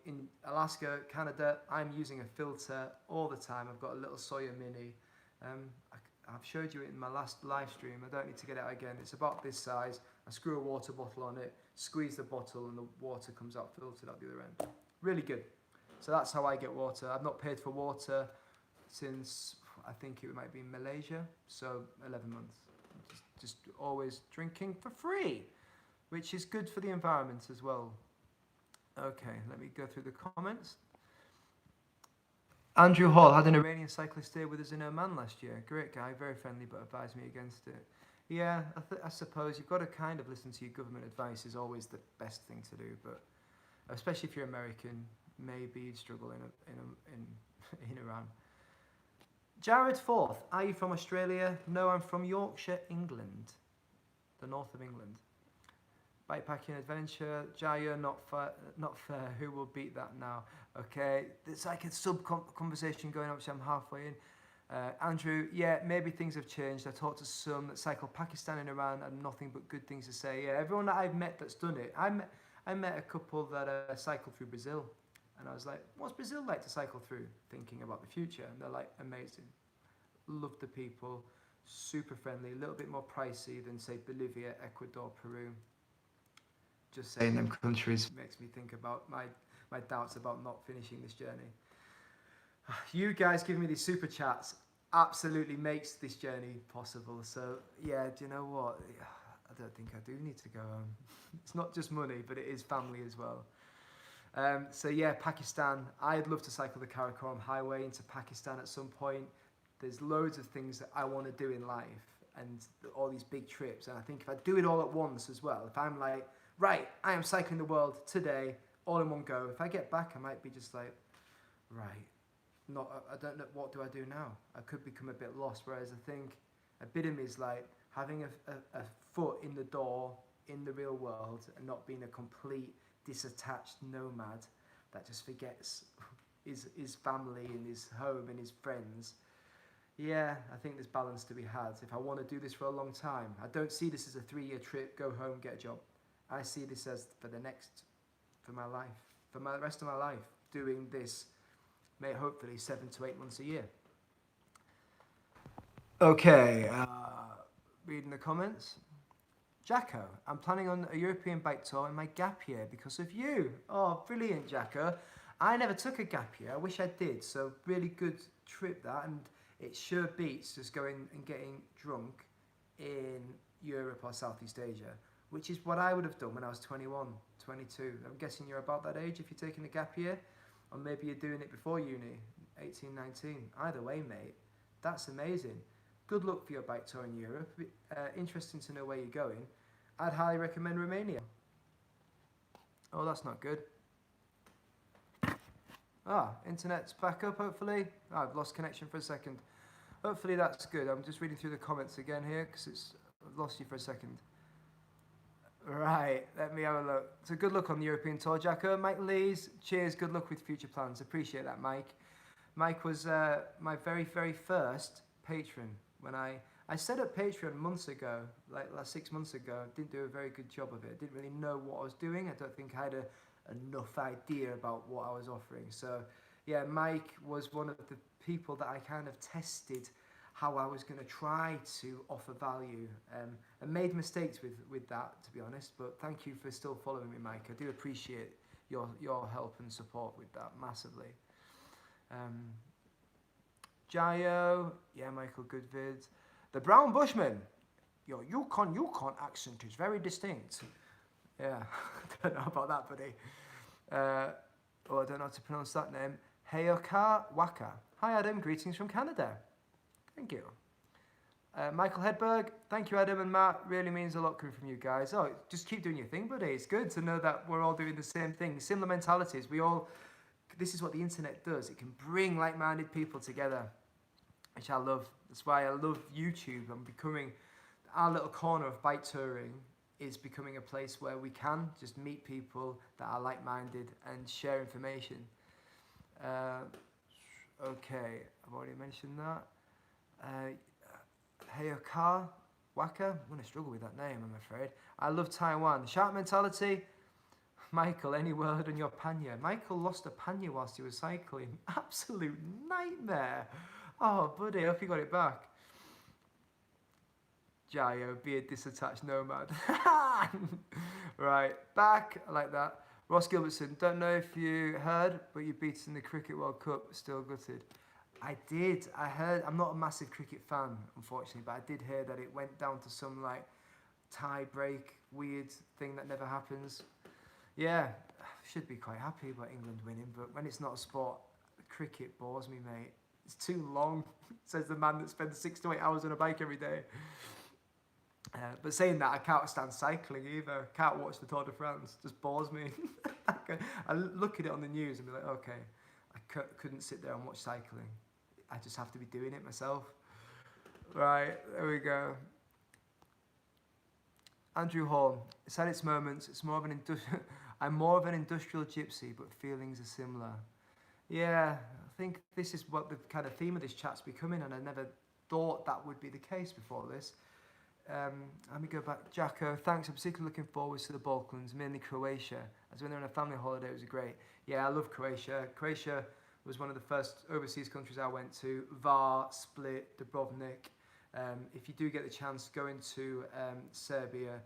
In Alaska, Canada, I'm using a filter all the time. I've got a little Sawyer Mini. I've showed you it in my last live stream. I don't need to get it out again. It's about this size. I screw a water bottle on it, squeeze the bottle, and the water comes out filtered out the other end. Really good. So that's how I get water. I've not paid for water since, I think it might be in Malaysia, so 11 months. Just always drinking for free, which is good for the environment as well. Okay, let me go through the comments. Andrew Hall had an Iranian cyclist stay with us in Oman last year. Great guy, very friendly, but advised me against it. Yeah, I suppose you've got to kind of listen to your government advice is always the best thing to do, but especially if you're American, maybe you'd struggle in Iran. Jared Forth, are you from Australia? No, I'm from Yorkshire, England, the north of England. Bikepacking adventure, Jaya, not fair. Who will beat that now? Okay, it's like a sub-conversation going on, which I'm halfway in. Andrew, yeah, maybe things have changed. I talked to some that cycle Pakistan and Iran and nothing but good things to say. Yeah, everyone that I've met that's done it. I met a couple that cycled through Brazil. And I was like, what's Brazil like to cycle through? Thinking about the future. And they're like, amazing. Love the people. Super friendly. A little bit more pricey than, say, Bolivia, Ecuador, Peru. Just saying them countries makes me think about my doubts about not finishing this journey. You guys giving me these super chats absolutely makes this journey possible. So, yeah, do you know what? I don't think I do need to go home. It's not just money, but it is family as well. So yeah, Pakistan. I'd love to cycle the Karakoram Highway into Pakistan at some point. There's loads of things that I want to do in life and all these big trips. And I think if I do it all at once as well, if I'm like, right, I am cycling the world today, all in one go. If I get back, I might be just like, right, I don't know, what do I do now? I could become a bit lost. Whereas I think a bit of me is like having a foot in the door in the real world and not being a complete disattached nomad that just forgets his family and his home and his friends. Yeah, I think there's balance to be had. If I want to do this for a long time, I don't see this as a 3-year trip, go home, get a job. I see this as for my life, for the rest of my life, doing this, hopefully 7 to 8 months a year. Okay, reading the comments. Jacko, I'm planning on a European bike tour in my gap year because of you. Oh, brilliant, Jacko. I never took a gap year. I wish I did. So really good trip that, and it sure beats just going and getting drunk in Europe or Southeast Asia, which is what I would have done when I was 21, 22. I'm guessing you're about that age if you're taking a gap year, or maybe you're doing it before uni, 18, 19. Either way, mate, that's amazing. Good luck for your bike tour in Europe. Interesting to know where you're going. I'd highly recommend Romania. Oh, that's not good. Internet's back up, hopefully. I've lost connection for a second. Hopefully that's good. I'm just reading through the comments again here because I've lost you for a second. Right, let me have a look. So good luck on the European tour, Jacko. Mike Lees, cheers, good luck with future plans. Appreciate that, Mike. Mike was my very, very first patron. When I set up Patreon months ago, like 6 months ago. Didn't do a very good job of it. Didn't really know what I was doing. I don't think I had enough idea about what I was offering. So yeah, Mike was one of the people that I kind of tested how I was going to try to offer value, and made mistakes with that, to be honest. But thank you for still following me, Mike. I do appreciate your help and support with that massively. Jayo, yeah, Michael, good vids. The Brown Bushman, your Yukon accent is very distinct. Yeah, I don't know about that, buddy. I don't know how to pronounce that name. Heyoka Waka. Hi, Adam. Greetings from Canada. Thank you. Michael Hedberg. Thank you, Adam and Matt. Really means a lot coming from you guys. Oh, just keep doing your thing, buddy. It's good to know that we're all doing the same thing. Similar mentalities. This is what the internet does. It can bring like-minded people together, which I love. That's why I love YouTube. Our little corner of bike touring is becoming a place where we can just meet people that are like-minded and share information. Okay, I've already mentioned that. Heyoka Waka. I'm going to struggle with that name, I'm afraid. I love Taiwan. Shark mentality. Michael, any word on your pannier? Michael lost a pannier whilst he was cycling. Absolute nightmare. Oh, buddy, I hope you got it back. Jayo, be a disattached nomad. Right, back. I like that. Ross Gilbertson, don't know if you heard, but you beat us in the Cricket World Cup. Still gutted. I did. I heard. I'm not a massive cricket fan, unfortunately, but I did hear that it went down to some like tie break, weird thing that never happens. Yeah, should be quite happy about England winning, but when it's not a sport, cricket bores me, mate. It's too long, says the man that spends 6 to 8 hours on a bike every day. But saying that, I can't stand cycling either. Can't watch the Tour de France. Just bores me. I look at it on the news and be like, okay, I couldn't sit there and watch cycling. I just have to be doing it myself. Right, there we go. Andrew Hall, it's had its moments. I'm more of an industrial gypsy, but feelings are similar. Yeah, I think this is what the kind of theme of this chat's becoming, and I never thought that would be the case before this. Let me go back. Jacko, thanks. I'm particularly looking forward to the Balkans, mainly Croatia, as when they're on a family holiday, it was great. Yeah, I love Croatia. Croatia was one of the first overseas countries I went to. Var, Split, Dubrovnik. If you do get the chance, go into Serbia.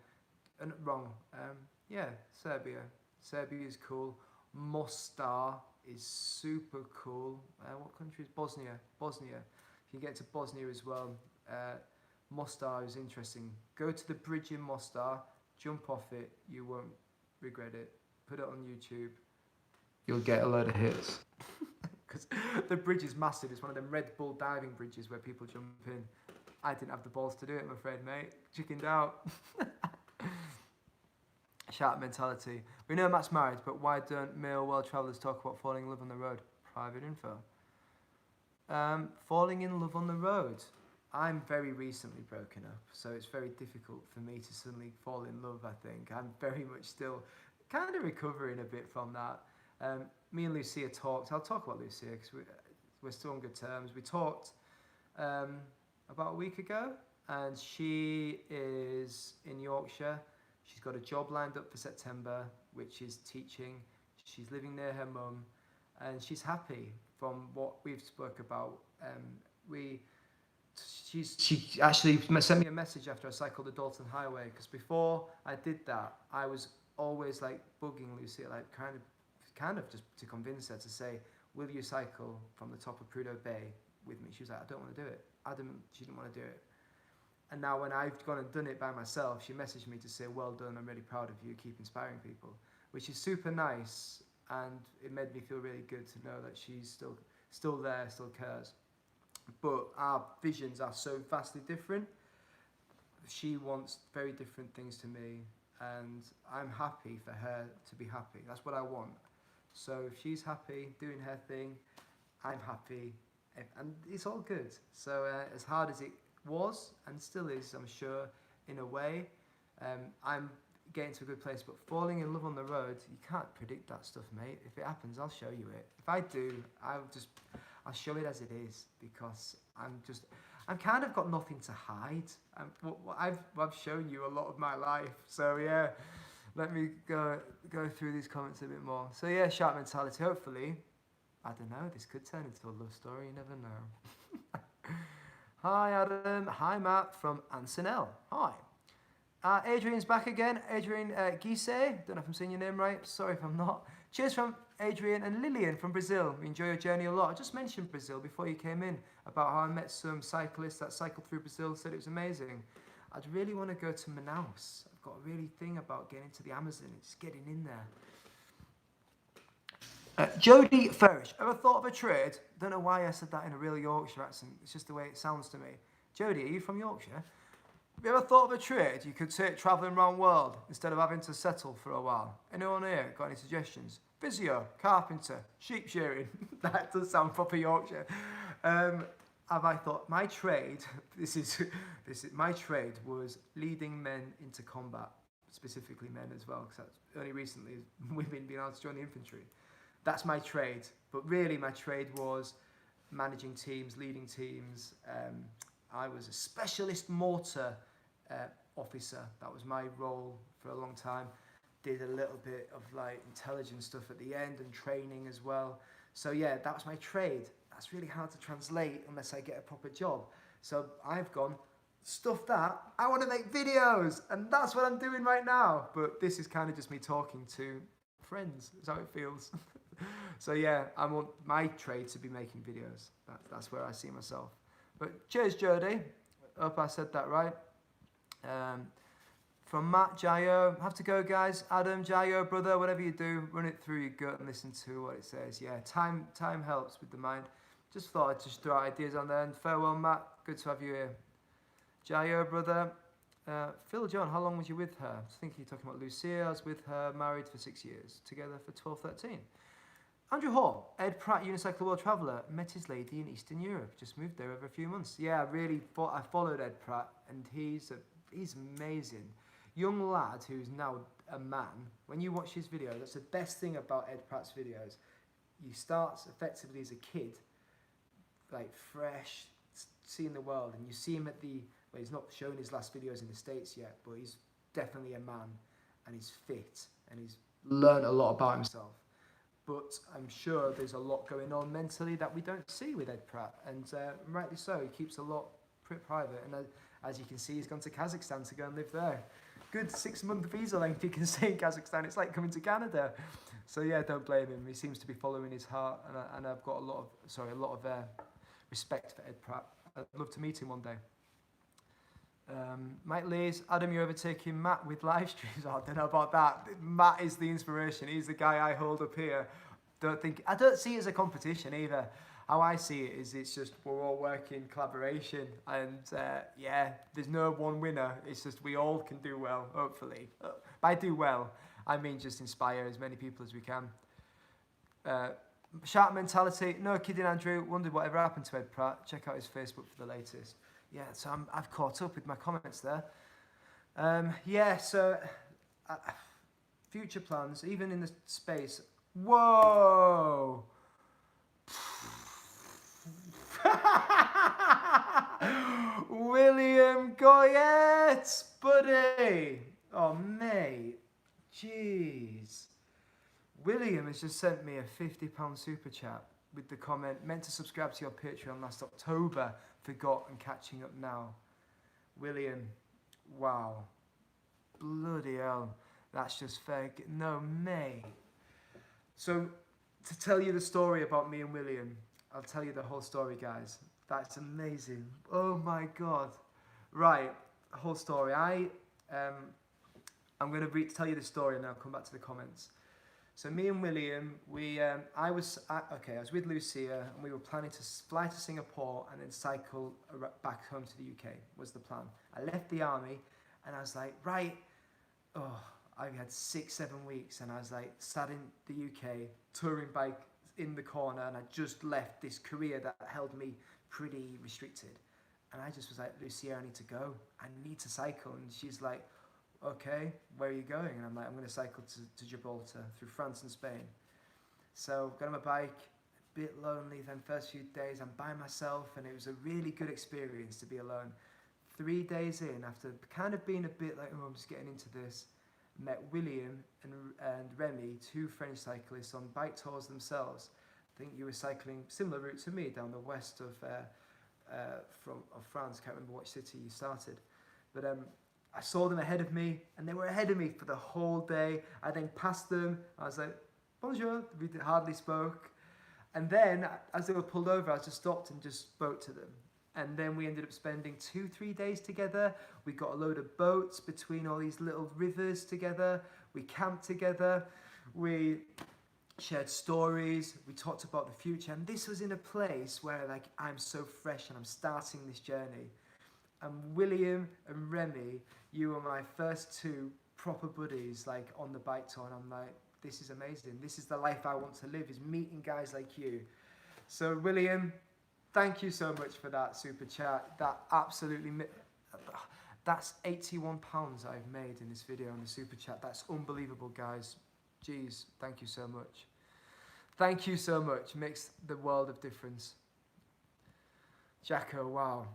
Serbia. Serbia is cool. Mostar is super cool. What country is Bosnia? Bosnia. If you get to Bosnia as well, Mostar is interesting. Go to the bridge in Mostar, jump off it, you won't regret it. Put it on YouTube, you'll get a load of hits. Because the bridge is massive. It's one of them Red Bull diving bridges where people jump in. I didn't have the balls to do it, I'm afraid, mate. Chickened out. Shout mentality. We know Matt's married, but why don't male world travellers talk about falling in love on the road? Private info. Falling in love on the road. I'm very recently broken up, so it's very difficult for me to suddenly fall in love, I think. I'm very much still kind of recovering a bit from that. Me and Lucia talked. I'll talk about Lucia because we're still on good terms. We talked about a week ago, and she is in Yorkshire. She's got a job lined up for September, which is teaching. She's living near her mum, and she's happy from what we've spoke about. She actually sent me a message after I cycled the Dalton Highway, because before I did that, I was always like bugging Lucy, like kind of just to convince her to say, will you cycle from the top of Prudhoe Bay with me? She was like, I don't want to do it. She didn't want to do it. And now when I've gone and done it by myself, she messaged me to say, well done, I'm really proud of you, keep inspiring people, which is super nice. And it made me feel really good to know that she's still there, still cares. But our visions are so vastly different. She wants very different things to me, and I'm happy for her to be happy. That's what I want. So if she's happy doing her thing, I'm happy, and it's all good. So as hard as it was and still is, I'm sure, in a way, I'm getting to a good place. But falling in love on the road, you can't predict that stuff, mate. If it happens, I'll show you it. If I do, I'll show it as it is, because I've kind of got nothing to hide. I've shown you a lot of my life. So yeah, let me go through these comments a bit more. So yeah, sharp mentality. Hopefully, I don't know, this could turn into a love story. You never know. Hi Adam. Hi Matt from Ansenel. Hi. Adrian's back again. Adrian Guise. Don't know if I'm saying your name right. Sorry if I'm not. Cheers from Adrian and Lillian from Brazil. We enjoy your journey a lot. I just mentioned Brazil before you came in about how I met some cyclists that cycled through Brazil, said it was amazing. I'd really want to go to Manaus. I've got a really thing about getting to the Amazon and just getting in there. Jodie Farish, ever thought of a trade? Don't know why I said that in a real Yorkshire accent. It's just the way it sounds to me. Jodie, are you from Yorkshire? Have you ever thought of a trade you could take travelling around the world instead of having to settle for a while? Anyone here got any suggestions? Physio, carpenter, sheep shearing. That does sound proper Yorkshire. Have I thought my trade? My trade was leading men into combat, specifically men as well, because that's only recently women being able to join the infantry. That's my trade, but really my trade was managing teams, leading teams. I was a specialist mortar officer. That was my role for a long time. Did a little bit of like intelligence stuff at the end and training as well. So yeah, that was my trade. That's really hard to translate unless I get a proper job. So I've gone, stuff that, I want to make videos, and that's what I'm doing right now. But this is kind of just me talking to friends. That's how it feels. So yeah, I want my trade to be making videos. That's where I see myself. But cheers, Jodie. Hope I said that right. From Matt Jayo, have to go, guys. Adam Jayo, brother, whatever you do, run it through your gut and listen to what it says. Yeah, time helps with the mind. Just thought I'd just throw ideas on there. And farewell, Matt. Good to have you here. Jayo, brother. Phil John, how long was you with her? I think you're talking about Lucia. I was with her, married for 6 years, together for 12, 13. Andrew Hall, Ed Pratt, Unicycle World Traveller, met his lady in Eastern Europe, just moved there over a few months. Yeah, I followed Ed Pratt, and he's amazing. Young lad who's now a man. When you watch his videos, that's the best thing about Ed Pratt's videos. He starts effectively as a kid, like fresh, seeing the world, and you see him well, he's not shown his last videos in the States yet, but he's definitely a man, and he's fit, and he's learned a lot about himself. But I'm sure there's a lot going on mentally that we don't see with Ed Pratt, and rightly so. He keeps a lot private, and as you can see, he's gone to Kazakhstan to go and live there. Good 6-month visa length you can stay in Kazakhstan. It's like coming to Canada. So yeah, don't blame him. He seems to be following his heart, and I've got a lot of respect for Ed Pratt. I'd love to meet him one day. Mike Lees, Adam, you're overtaking Matt with live streams. Oh, I don't know about that. Matt is the inspiration. He's the guy I hold up here. I don't see it as a competition either. How I see it is it's just we're all working collaboration, and yeah, there's no one winner. It's just we all can do well, hopefully. By do well, I mean just inspire as many people as we can. Shark mentality, no kidding, Andrew. Wondered whatever happened to Ed Pratt. Check out his Facebook for the latest. Yeah, so I've caught up with my comments there. Yeah, so future plans, even in the space. Whoa! William Goyette, buddy. Oh, mate. Jeez. William has just sent me a £50 super chat with the comment, meant to subscribe to your Patreon last October, forgot and catching up now. William, wow. Bloody hell. That's just fair. No, mate. So, to tell you the story about me and William, I'll tell you the whole story, guys. That's amazing. Oh my God. Right, whole story. I'm going to tell you the story and then I'll come back to the comments. So me and William, I was with Lucia and we were planning to fly to Singapore and then cycle back home to the UK was the plan. I left the army and I was like, right, I had 6-7 weeks and I was like sat in the UK, touring bike in the corner, and I just left this career that held me pretty restricted. And I just was like, Lucia, I need to go. I need to cycle. And she's like, okay, where are you going? And I'm like, I'm going to cycle to Gibraltar through France and Spain. So got on my bike, a bit lonely. Then first few days I'm by myself, and it was a really good experience to be alone. 3 days in, after kind of being a bit like, oh, I'm just getting into this, met William and Remy, 2 French cyclists on bike tours themselves. I think you were cycling similar route to me down the west of France. Can't remember which city you started, but I saw them ahead of me, and they were ahead of me for the whole day. I then passed them. I was like, bonjour. We hardly spoke, and then as they were pulled over, I just stopped and just spoke to them. And then we ended up spending 2-3 days together. We got a load of boats between all these little rivers together. We camped together. We shared stories. We talked about the future. And this was in a place where like I'm so fresh and I'm starting this journey. And William and Remy, you were my first 2 proper buddies like on the bike tour. And I'm like, this is amazing. This is the life I want to live, is meeting guys like you. So William, thank you so much for that super chat. That absolutely, that's £81 I've made in this video on the super chat. That's unbelievable, guys. Jeez, thank you so much. Thank you so much. Makes the world of difference. Jacko, wow.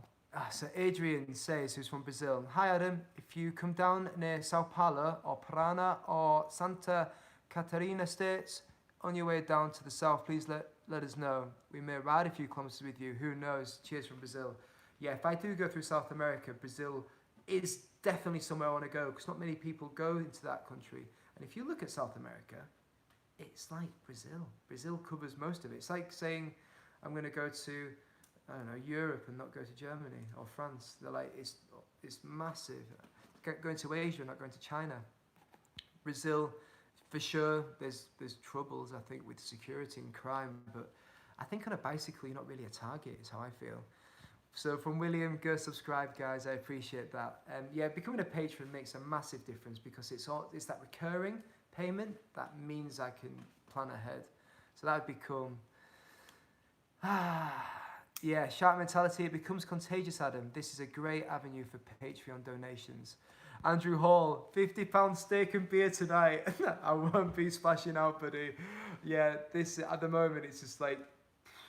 So Adrian says, who's from Brazil, hi Adam, if you come down near Sao Paulo or Parana or Santa Catarina states, on your way down to the south, please let us know. We may ride a few kilometers with you. Who knows? Cheers from Brazil. Yeah, if I do go through South America, Brazil is definitely somewhere I want to go, because not many people go into that country. And if you look at South America, it's like Brazil. Brazil covers most of it. It's like saying I'm going to go to, I don't know, Europe and not go to Germany or France. They're like, it's massive. Going to Asia, not going to China. Brazil, for sure, there's troubles, I think, with security and crime, but I think on a bicycle, you're not really a target, is how I feel. So from William, go subscribe, guys. I appreciate that. Yeah, becoming a patron makes a massive difference, because it's that recurring payment that means I can plan ahead. So that would become, yeah, shark mentality. It becomes contagious, Adam. This is a great avenue for Patreon donations. Andrew Hall, £50 steak and beer tonight. I won't be splashing out, buddy. Yeah, this at the moment it's just like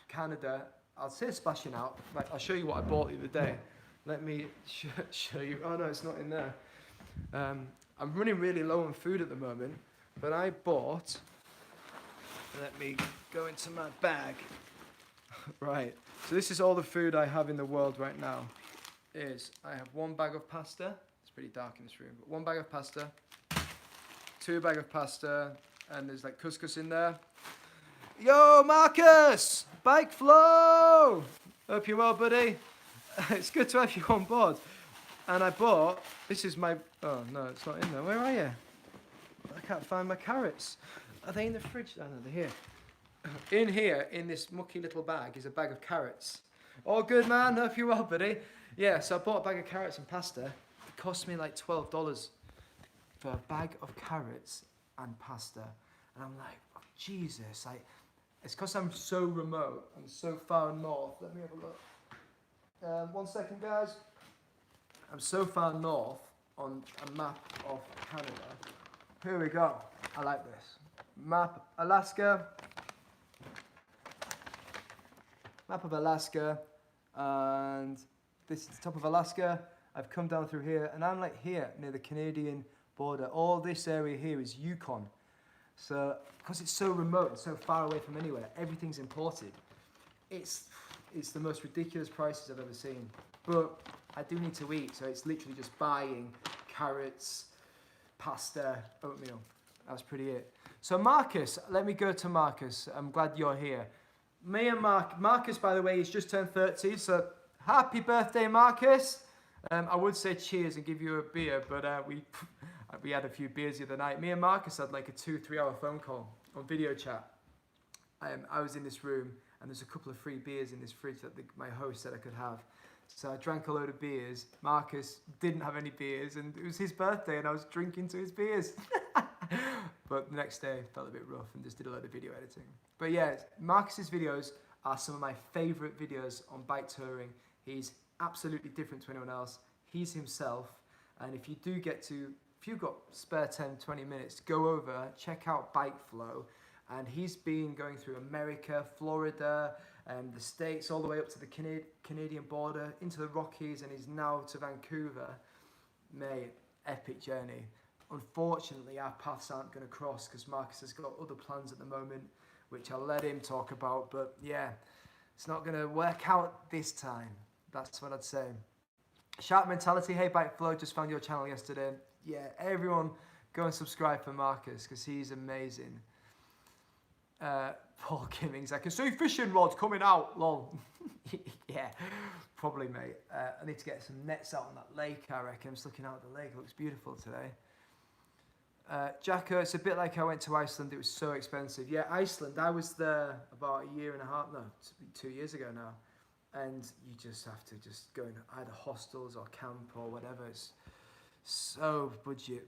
Canada. I'll say splashing out. Like, I'll show you what I bought the other day. Let me show you. Oh no, it's not in there. I'm running really low on food at the moment, but I bought. Let me go into my bag. Right. So this is all the food I have in the world right now. I have 1 bag of pasta. Pretty dark in this room, but 1 bag of pasta, 2 bags of pasta, and there's like couscous in there. Yo, Marcus! Bike Flow! Hope you're well, buddy. It's good to have you on board. And I bought, this is my, oh no, it's not in there. Where are you? I can't find my carrots. Are they in the fridge? Oh no, they're here. In here, in this mucky little bag, is a bag of carrots. All good, man. Hope you're well, buddy. Yeah, so I bought a bag of carrots and pasta. It cost me like $12 for a bag of carrots and pasta. And I'm like, oh, Jesus. It's because I'm so remote. I'm so far north. Let me have a look. 1 second, guys. I'm so far north on a map of Canada. Here we go. I like this. Map Alaska. Map of Alaska. And this is the top of Alaska. I've come down through here, and I'm like here near the Canadian border. All this area here is Yukon. So, because it's so remote and so far away from anywhere, everything's imported. It's the most ridiculous prices I've ever seen. But I do need to eat, so it's literally just buying carrots, pasta, oatmeal. That's pretty it. So Marcus, let me go to Marcus. I'm glad you're here. Me and Marcus, by the way, he's just turned 30, so happy birthday, Marcus. I would say cheers and give you a beer, but we had a few beers the other night. Me and Marcus had like a 2-3 hour phone call on video chat. I was in this room, and there's a couple of free beers in this fridge that my host said I could have. So I drank a load of beers. Marcus didn't have any beers, and it was his birthday, and I was drinking to his beers. But the next day felt a bit rough and just did a load of video editing. But yeah, Marcus's videos are some of my favorite videos on bike touring. He's absolutely different to anyone else. He's himself. And if you've got spare 10, 20 minutes, go over, check out Bike Flow. And he's been going through America, Florida, and the States, all the way up to the Canadian border, into the Rockies, and he's now to Vancouver. Mate, epic journey. Unfortunately, our paths aren't going to cross because Marcus has got other plans at the moment, which I'll let him talk about. But yeah, it's not going to work out this time. That's what I'd say. Sharp Mentality, hey Bike Flow, just found your channel yesterday. Yeah, everyone go and subscribe for Marcus because he's amazing. Paul Kimmings, I can see fishing rods coming out, lol. Yeah, probably, mate. I need to get some nets out on that lake, I reckon. I'm just looking out at the lake, it looks beautiful today. Jacko, it's a bit like I went to Iceland, it was so expensive. Yeah, Iceland, I was there about a year and a half, no, 2 years ago now. And you just have to just go in either hostels or camp or whatever. It's so budget.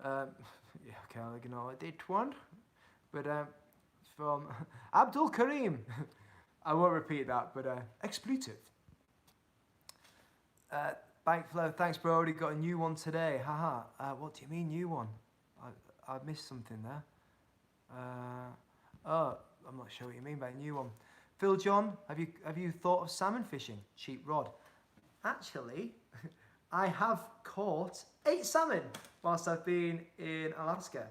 Yeah, okay, I'll ignore that one. But from Abdul Karim, I won't repeat that, but expletive. Bike Flow, thanks bro, already got a new one today. Haha, what do you mean new one? I missed something there. Oh, I'm not sure what you mean by new one. Phil John, have you thought of salmon fishing? Cheap rod. Actually, I have caught 8 salmon whilst I've been in Alaska.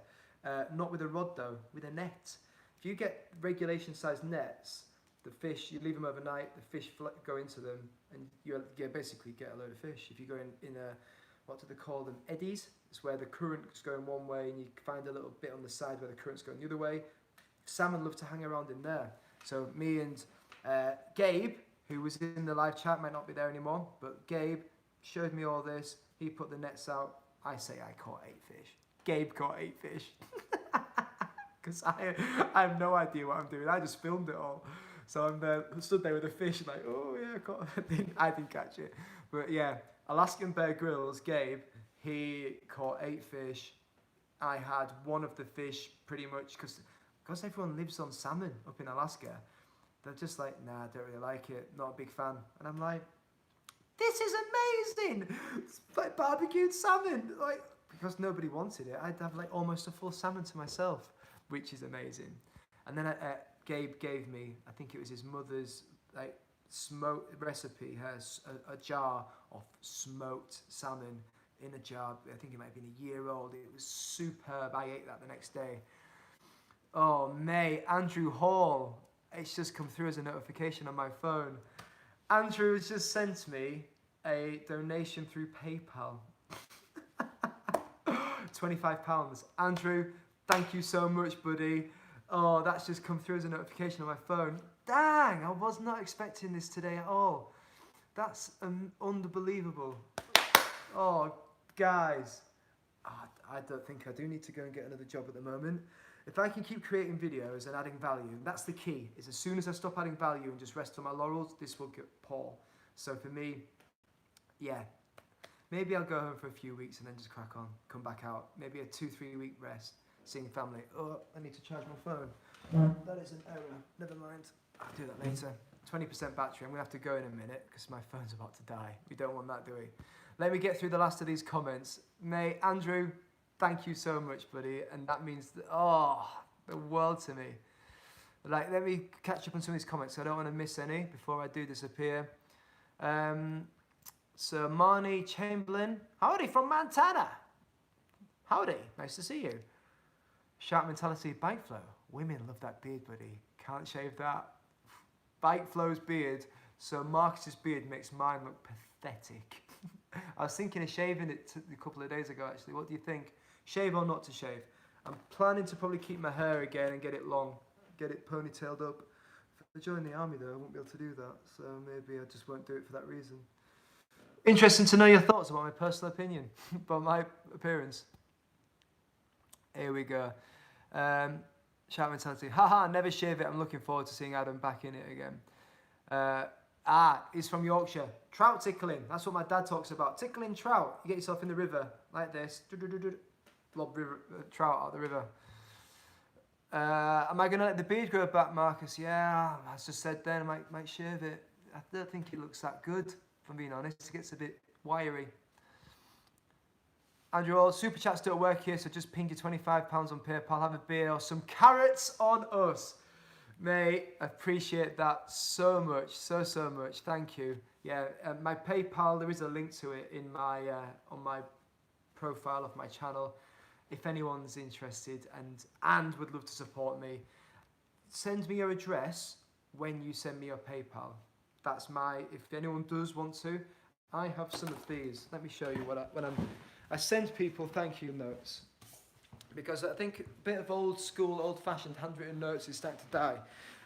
Not with a rod though, with a net. If you get regulation sized nets, the fish, you leave them overnight, the fish go into them, and you basically get a load of fish. If you go in a, what do they call them, eddies? It's where the current's going one way and you find a little bit on the side where the current's going the other way. Salmon love to hang around in there. So me and Gabe, who was in the live chat, might not be there anymore, but Gabe showed me all this. He put the nets out. I say I caught 8 fish. Gabe caught 8 fish. Because I have no idea what I'm doing. I just filmed it all. So I'm there, stood there with a fish, like, oh yeah, I didn't catch it. But yeah, Alaskan Bear Grylls, Gabe, he caught 8 fish. I had one of the fish pretty much, because everyone lives on salmon up in Alaska. They're just like, nah, I don't really like it, not a big fan. And I'm like, this is amazing! It's like barbecued salmon. Like, because nobody wanted it, I'd have like almost a full salmon to myself, which is amazing. And then Gabe gave me, I think it was his mother's like smoked recipe, has a jar of smoked salmon in a jar. I think it might have been a year old. It was superb. I ate that the next day. Oh, mate, Andrew Hall. It's just come through as a notification on my phone. Andrew has just sent me a donation through PayPal. £25. Andrew, thank you so much, buddy. Oh, that's just come through as a notification on my phone. Dang, I was not expecting this today at all. That's unbelievable. Oh, guys. I don't think I do need to go and get another job at the moment. If I can keep creating videos and adding value, that's the key, is as soon as I stop adding value and just rest on my laurels, this will get poor. So for me, yeah, maybe I'll go home for a few weeks and then just crack on, come back out. Maybe a 2-3 week rest, seeing family. Oh, I need to charge my phone. That is an error. Never mind. I'll do that later. 20% battery. I'm going to have to go in a minute because my phone's about to die. We don't want that, do we? Let me get through the last of these comments. Mate, Andrew, thank you so much, buddy. And that means, the world to me. Like, let me catch up on some of these comments. I don't want to miss any before I do disappear. So, Marnie Chamberlain. Howdy from Montana. Howdy. Nice to see you. Shark Mentality Bike Flow. Women love that beard, buddy. Can't shave that. Bike Flow's beard. So, Marcus's beard makes mine look pathetic. I was thinking of shaving it a couple of days ago, actually. What do you think? Shave or not to shave? I'm planning to probably keep my hair again and get it long. Get it ponytailed up. If I join the army, though, I won't be able to do that. So maybe I just won't do it for that reason. Interesting to know your thoughts about my personal opinion, about my appearance. Here we go. Shout mentality. Haha, never shave it. I'm looking forward to seeing Adam back in it again. He's from Yorkshire. Trout tickling. That's what my dad talks about. Tickling trout. You get yourself in the river like this. Lob trout out of the river. Am I going to let the beard grow back, Marcus? Yeah, as I just said then, I might shave it. I don't think it looks that good, if I'm being honest. It gets a bit wiry. Andrew All, super chats don't work here, so just ping your £25 on PayPal. Have a beer or some carrots on us. Mate, I appreciate that so much, so much. Thank you. Yeah, my PayPal, there is a link to it in my on my profile of my channel. If anyone's interested and would love to support me, send me your address when you send me your PayPal. That's if anyone does want to, I have some of these. Let me show you I send people thank you notes. Because I think a bit of old school, old-fashioned handwritten notes is starting to die.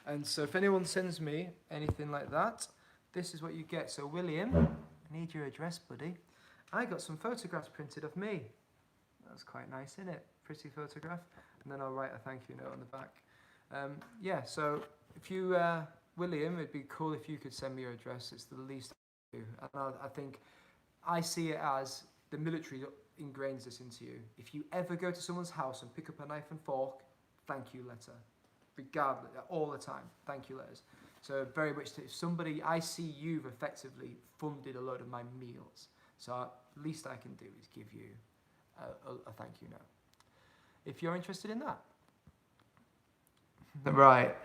And so if anyone sends me anything like that, this is what you get. So William, I need your address, buddy. I got some photographs printed of me. That's quite nice, isn't it? Pretty photograph. And then I'll write a thank you note on the back. Yeah, so if you, William, it'd be cool if you could send me your address. It's the least I can do. And I think I see it as the military ingrains this into you. If you ever go to someone's house and pick up a knife and fork, thank you letter. Regardless, all the time, thank you letters. So very much, if somebody, I see you've effectively funded a load of my meals. So least I can do is give you a thank you note. If you're interested in that. Right.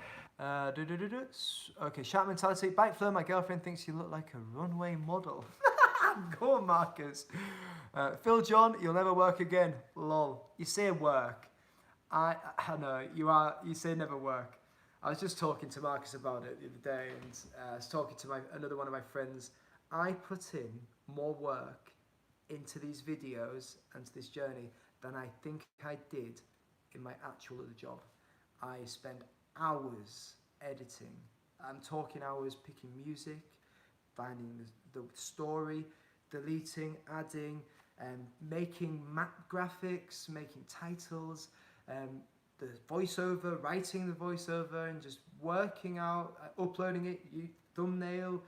Okay, Shark Mentality. Bike Flow, my girlfriend thinks you look like a runway model. Go on, Marcus. Phil John, you'll never work again. Lol. You say work. I know, you say never work. I was just talking to Marcus about it the other day, and I was talking to another one of my friends. I put in more work into these videos and to this journey than I think I did in my actual other job. I spend hours editing. I'm talking hours picking music, finding the story, deleting, adding, making map graphics, making titles, the voiceover, writing the voiceover, and just working out, uploading it, thumbnail,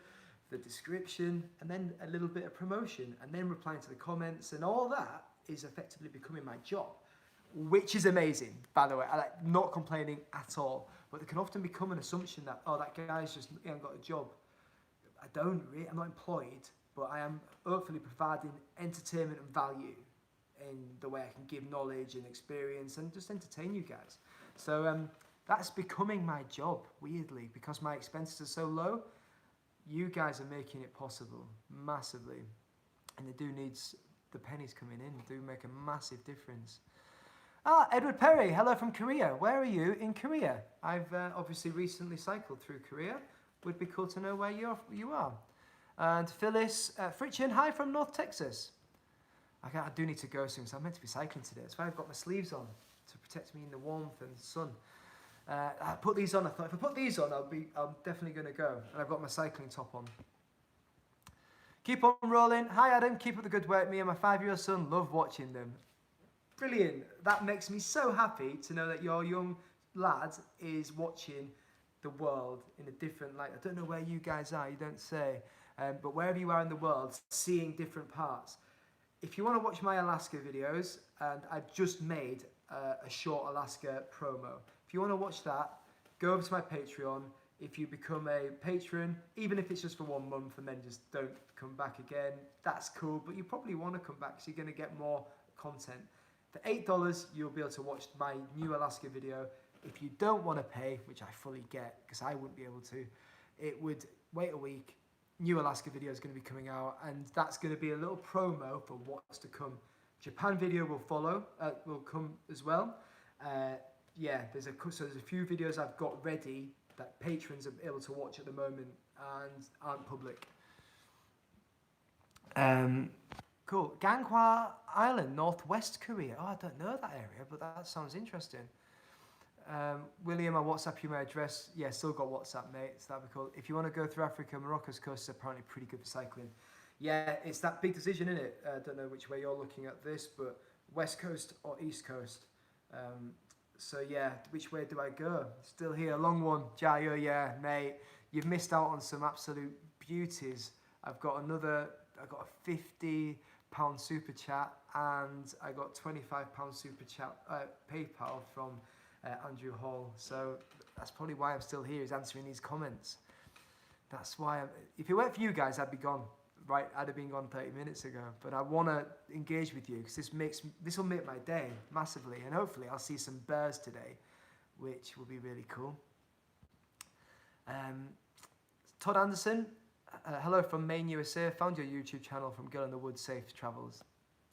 the description, and then a little bit of promotion, and then replying to the comments, and all that is effectively becoming my job, which is amazing, by the way. I like not complaining at all, but there can often become an assumption that, oh, that guy's just, he hasn't got a job. I'm not employed, but I am hopefully providing entertainment and value in the way I can give knowledge and experience and just entertain you guys. So that's becoming my job, weirdly, because my expenses are so low. You guys are making it possible, massively. And they do need the pennies coming in, do make a massive difference. Edward Perry, hello from Korea. Where are you in Korea? I've obviously recently cycled through Korea. Would be cool to know where you are. And Phyllis Fritchen, hi from North Texas. I do need to go soon, so I'm meant to be cycling today. That's why I've got my sleeves on, to protect me in the warmth and the sun. I put these on. I thought if I put these on, I'm definitely going to go. And I've got my cycling top on. Keep on rolling. Hi Adam, keep up the good work. Me and my 5-year-old son love watching them. Brilliant. That makes me so happy to know that your young lad is watching the world in a different light. I don't know where you guys are, you don't say, but wherever you are in the world, seeing different parts. If you want to watch my Alaska videos, and I've just made a short Alaska promo. If you want to watch that, go over to my Patreon. If you become a patron, even if it's just for 1 month and then just don't come back again, that's cool, but you probably want to come back because you're going to get more content. For $8, you'll be able to watch my new Alaska video. If you don't want to pay, which I fully get because I wouldn't be able to, it would wait a week. New Alaska video is going to be coming out, and that's going to be a little promo for what's to come. Japan video will follow, will come as well. Yeah, there's a few videos I've got ready that patrons are able to watch at the moment and aren't public. Cool. Ganghwa Island, Northwest Korea. Oh, I don't know that area, but that sounds interesting. William, I WhatsApp you my address. Yeah, still got WhatsApp, mate. So that'd be cool. If you want to go through Africa, Morocco's coast is apparently pretty good for cycling. Yeah, it's that big decision, isn't it? I don't know which way you're looking at this, but West Coast or East Coast. So yeah, which way do I go? Still here, long one. Jayo, yeah, mate. You've missed out on some absolute beauties. I've got a £50 super chat, and I got £25 super chat PayPal from Andrew Hall. So that's probably why I'm still here, is answering these comments. That's why if it weren't for you guys, I'd be gone. Right, I'd have been gone 30 minutes ago. But I want to engage with you because this will make my day massively, and hopefully I'll see some bears today, which will be really cool. Todd Anderson, hello from Maine, USA. Found your YouTube channel from Girl in the Woods Safe Travels.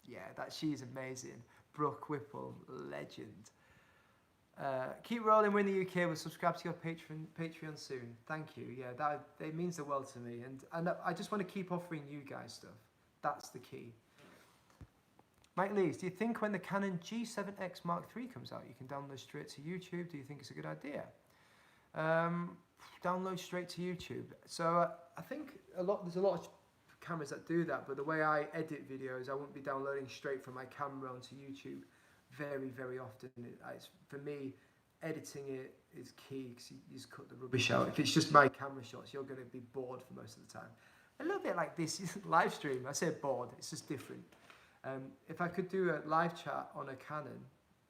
Yeah, she's amazing. Brooke Whipple, legend. Keep rolling. We're in the UK. We'll subscribe to your Patreon soon. Thank you. Yeah, that means the world to me. And I just want to keep offering you guys stuff. That's the key. Mike Lees, do you think when the Canon G7X Mark III comes out, you can download straight to YouTube? Do you think it's a good idea? Download straight to YouTube. So I think there's a lot of cameras that do that, but the way I edit videos, I won't be downloading straight from my camera onto YouTube very, very often. For me, editing it is key because you just cut the rubbish out. If it's just my camera shots, you're going to be bored for most of the time. A little bit like this live stream. I say bored, it's just different. If I could do a live chat on a Canon,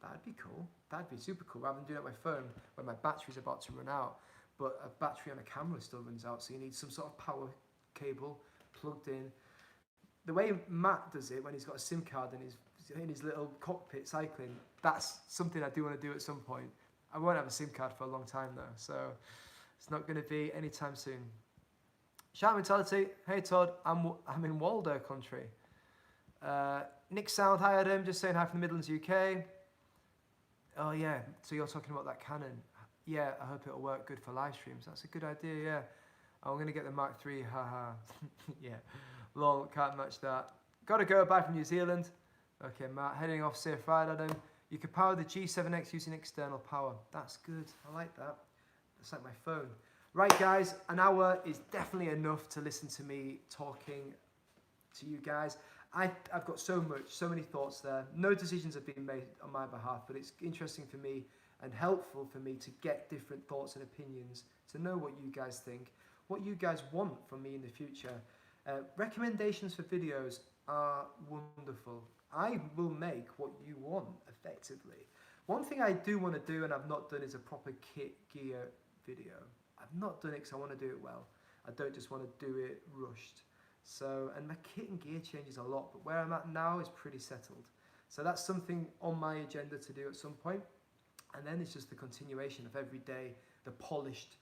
that'd be cool. That'd be super cool, rather than doing it on my phone when my battery's about to run out. But a battery on a camera still runs out, so you need some sort of power cable plugged in. The way Matt does it when he's got a SIM card and he's in his little cockpit cycling, that's something I do want to do at some point. I won't have a SIM card for a long time though, so it's not going to be anytime soon. Shout mentality. Hey Todd, I'm in Waldo country. Nick Sound, hi Adam, just saying hi from the Midlands, UK. Oh yeah, so you're talking about that Canon. Yeah, I hope it'll work good for live streams. That's a good idea, yeah. I'm going to get the Mark III, haha. Yeah, lol, can't match that. Gotta go, bye from New Zealand. Okay, Matt, heading off, safe ride, Adam. You can power the G7X using external power. That's good, I like that. That's like my phone. Right, guys, an hour is definitely enough to listen to me talking to you guys. I've got so many thoughts there. No decisions have been made on my behalf, but it's interesting for me and helpful for me to get different thoughts and opinions, to know what you guys think, what you guys want from me in the future. Recommendations for videos are wonderful. I will make what you want, effectively. One thing I do want to do, and I've not done, is a proper kit gear video. I've not done it because I want to do it well. I don't just want to do it rushed. So, and my kit and gear changes a lot, but where I'm at now is pretty settled. So that's something on my agenda to do at some point. And then it's just the continuation of every day, the polished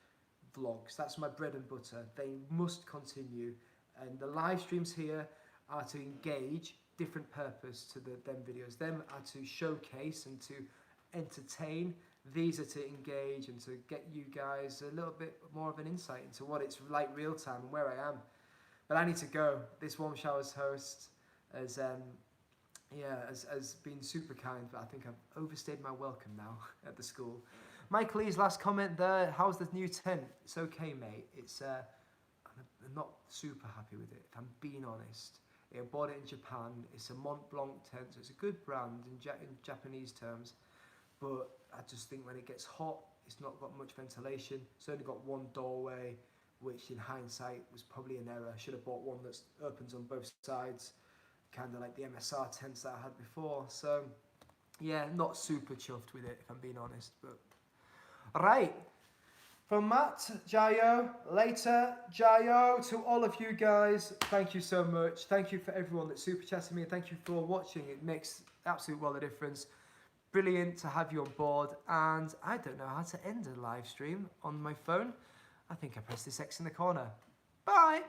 vlogs. That's my bread and butter. They must continue. And the live streams here are to engage, different purpose to them videos. Them are to showcase and to entertain. These are to engage and to get you guys a little bit more of an insight into what it's like real time and where I am. But I need to go. This Warm Showers host has been super kind, but I think I've overstayed my welcome now at the school. Mike Lee's last comment there. How's the new tent? It's okay, mate. It's I'm not super happy with it, if I'm being honest. I bought it in Japan. It's a Mont Blanc tent, so it's a good brand in Japanese terms. But I just think when it gets hot, it's not got much ventilation. It's only got one doorway, which in hindsight was probably an error. I should have bought one that opens on both sides, kind of like the MSR tents that I had before. So yeah, not super chuffed with it, if I'm being honest. But right. From Matt, Jayo, later, Jayo, to all of you guys, thank you so much. Thank you for everyone that's super chatting me, and thank you for watching. It makes absolute world of difference. Brilliant to have you on board, and I don't know how to end a live stream on my phone. I think I pressed this X in the corner. Bye!